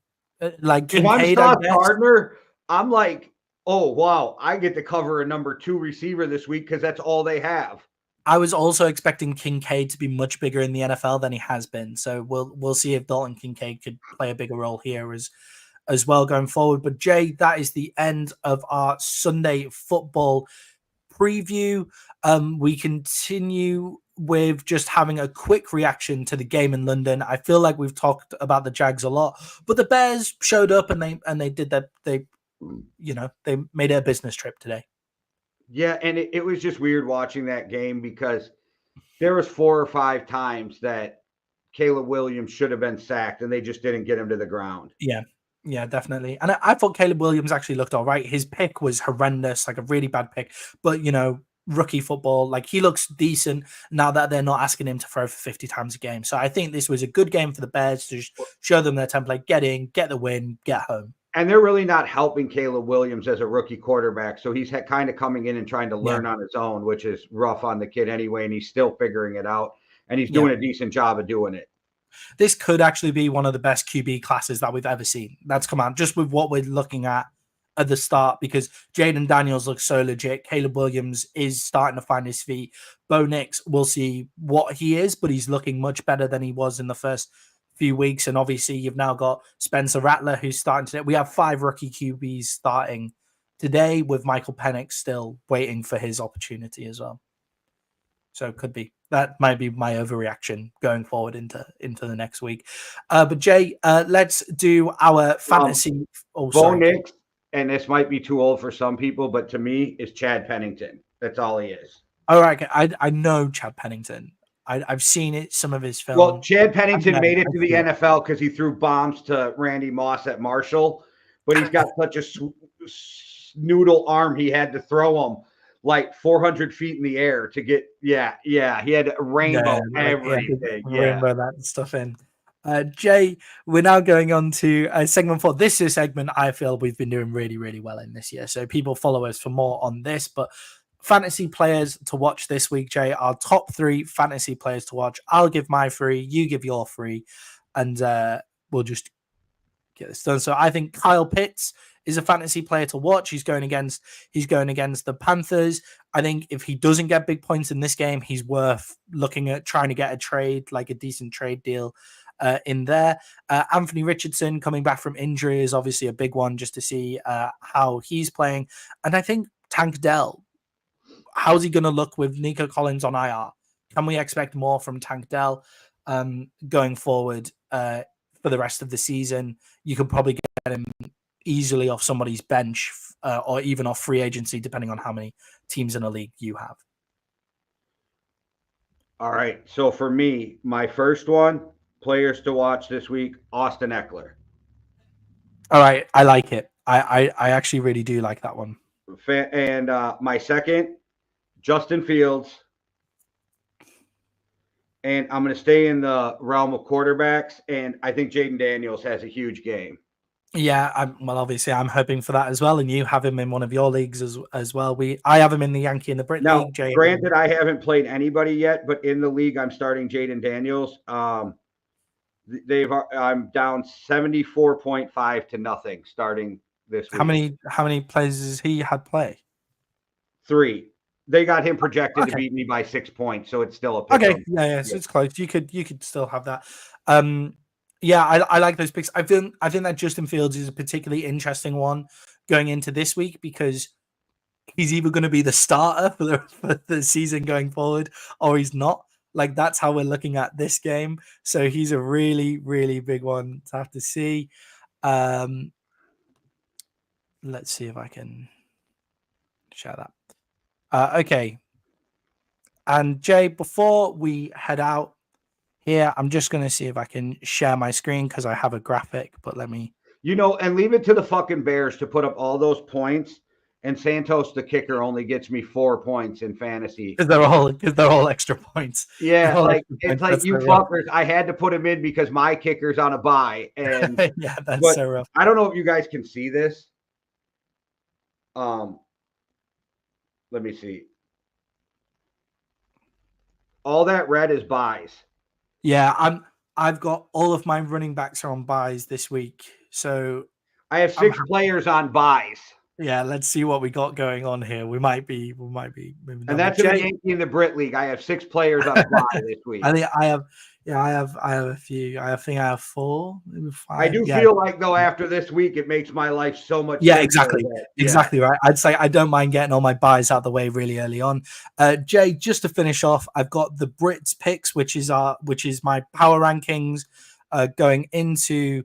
like Kincaid, if I'm Sauce Gardner, I'm like, oh wow, I get to cover a number 2 receiver this week because that's all they have. I was also expecting Kincaid to be much bigger in the NFL than he has been. So we'll see if Dalton Kincaid could play a bigger role here as well going forward. But Jay, that is the end of our Sunday football preview. We continue with just having a quick reaction to the game in London. I feel like we've talked about the Jags a lot, but the Bears showed up and they did that. They made it a business trip today. Yeah, and it was just weird watching that game because there was 4 or 5 times that Caleb Williams should have been sacked, and they just didn't get him to the ground. Yeah, definitely. And I thought Caleb Williams actually looked all right. His pick was horrendous, like a really bad pick. But, rookie football, like he looks decent now that they're not asking him to throw for 50 times a game. So I think this was a good game for the Bears to show them their template, get in, get the win, get home. And they're really not helping Caleb Williams as a rookie quarterback. So he's kind of coming in and trying to learn on his own, which is rough on the kid anyway. And he's still figuring it out. And he's doing a decent job of doing it. This could actually be one of the best QB classes that we've ever seen. That's come out just with what we're looking at the start, because Jaden Daniels looks so legit. Caleb Williams is starting to find his feet. Bo Nix, we'll see what he is, but he's looking much better than he was in the first few weeks. And obviously you've now got Spencer Rattler who's starting today. We have 5 rookie QBs starting today with Michael Penix still waiting for his opportunity as well. So it could be that might be my overreaction going forward into the next week. But Jay, let's do our fantasy. Bo Nix, and this might be too old for some people, but to me is Chad Pennington. That's all he is. All right, I know Chad Pennington. I've seen it, some of his films. Well, Chad Pennington made it to the NFL because he threw bombs to Randy Moss at Marshall, but he's got such a noodle arm, he had to throw him like 400 feet in the air to get, he had a rainbow, everything. Rainbow that stuff in. Jay, we're now going on to segment 4. This is a segment I feel we've been doing really, really well in this year. So people follow us for more on this, but fantasy players to watch this week, Jay, our top 3 fantasy players to watch. I'll give my 3, you give your 3, and we'll just get this done. So I think Kyle Pitts is a fantasy player to watch. He's going against the Panthers. I think if he doesn't get big points in this game, he's worth looking at trying to get a trade, like a decent trade deal in there. Anthony Richardson coming back from injury is obviously a big one just to see how he's playing. And I think Tank Dell, how's he going to look with Nico Collins on IR? Can we expect more from Tank Dell going forward for the rest of the season? You could probably get him easily off somebody's bench or even off free agency, depending on how many teams in a league you have. All right. So for me, my first one, players to watch this week, Austin Eckler. All right. I like it. I actually really do like that one. And my second, Justin Fields. And I'm going to stay in the realm of quarterbacks. And I think Jaden Daniels has a huge game. Yeah, obviously I'm hoping for that as well, and you have him in one of your leagues as well. I have him in the Yankee and the Brit Now, League. Jay, granted, I haven't played anybody yet, but in the league, I'm starting Jaden Daniels. I'm down 74.5 to nothing starting this week. How many players has he had play? 3. They got him projected to beat me by 6 points, so it's still a pick. Okay, yeah, so it's close. You could still have that. Yeah, I like those picks. I think that Justin Fields is a particularly interesting one going into this week because he's either going to be the starter for the season going forward or he's not. Like, that's how we're looking at this game. So he's a really, really big one to have to see. Let's see if I can share that. Okay. And Jay, before we head out here, I'm just going to see if I can share my screen because I have a graphic, but let me. And leave it to the fucking Bears to put up all those points. And Santos, the kicker, only gets me 4 points in fantasy. Because they're all extra points. Yeah, it's like you fuckers. I had to put him in because my kicker's on a bye. And yeah, that's so rough. I don't know if you guys can see this. Let me see. All that red is buys. Yeah, I've got all of my running backs are on buys this week. So I have 6 players on buys. Yeah, let's see what we got going on here. We might be moving on. And that's in the Yankee and the Brit League. I have 6 players on buy this week. I think I have a few. I think I have 4, maybe 5. I do feel like though after this week it makes my life so much simpler. Exactly right. I'd say I don't mind getting all my buys out of the way really early on. Jay, just to finish off, I've got the Brits picks, which is my power rankings going into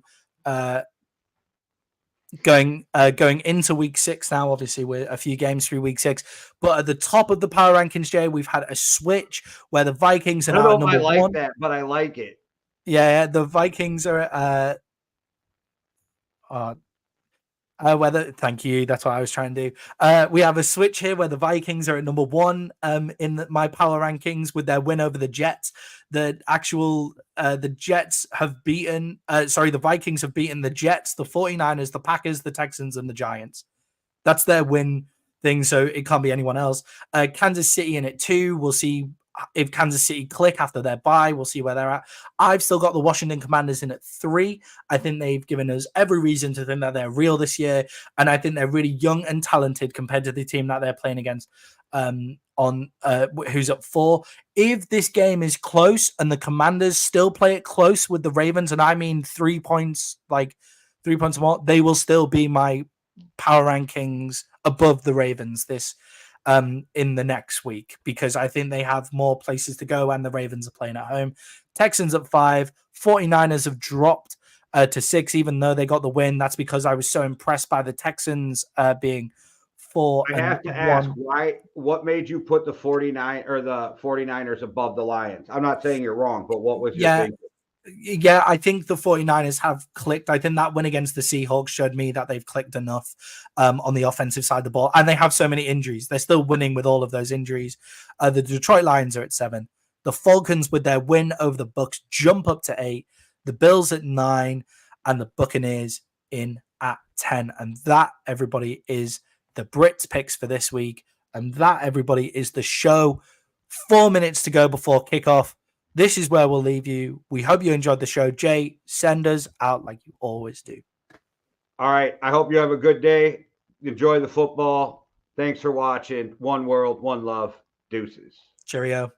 going into week 6 now. Obviously we're a few games through week 6, but at the top of the power rankings, Jay, we've had a switch where the Vikings are now at number 1. That, but I like it. Yeah, the Vikings are thank you. That's what I was trying to do. We have a switch here where the Vikings are at number 1 in my power rankings with their win over the Jets. The Jets have beaten. The Vikings have beaten the Jets, the 49ers, the Packers, the Texans, and the Giants. That's their win thing, so it can't be anyone else. Kansas City in at 2. We'll see if Kansas City click after their bye. We'll see where they're at. I've still got the Washington Commanders in at 3. I think they've given us every reason to think that they're real this year, and I think they're really young and talented compared to the team that they're playing against who's at 4. If this game is close and the Commanders still play it close with the Ravens, and I mean 3 points, like 3 points more, they will still be my power rankings above the Ravens this in the next week, because I think they have more places to go and the Ravens are playing at home. Texans at 5. 49ers have dropped to 6, even though they got the win. That's because I was so impressed by the Texans being 4. I have to ask, what made you put the 49ers above the Lions? I'm not saying you're wrong, but what was your thinking? Yeah, I think the 49ers have clicked. I think that win against the Seahawks showed me that they've clicked enough on the offensive side of the ball. And they have so many injuries. They're still winning with all of those injuries. The Detroit Lions are at 7. The Falcons, with their win over the Bucs, jump up to 8. The Bills at 9. And the Buccaneers in at 10. And that, everybody, is the Brits picks for this week. And that, everybody, is the show. 4 minutes to go before kickoff. This is where we'll leave you. We hope you enjoyed the show. Jay, send us out like you always do. All right. I hope you have a good day. Enjoy the football. Thanks for watching. One world, one love. Deuces. Cheerio.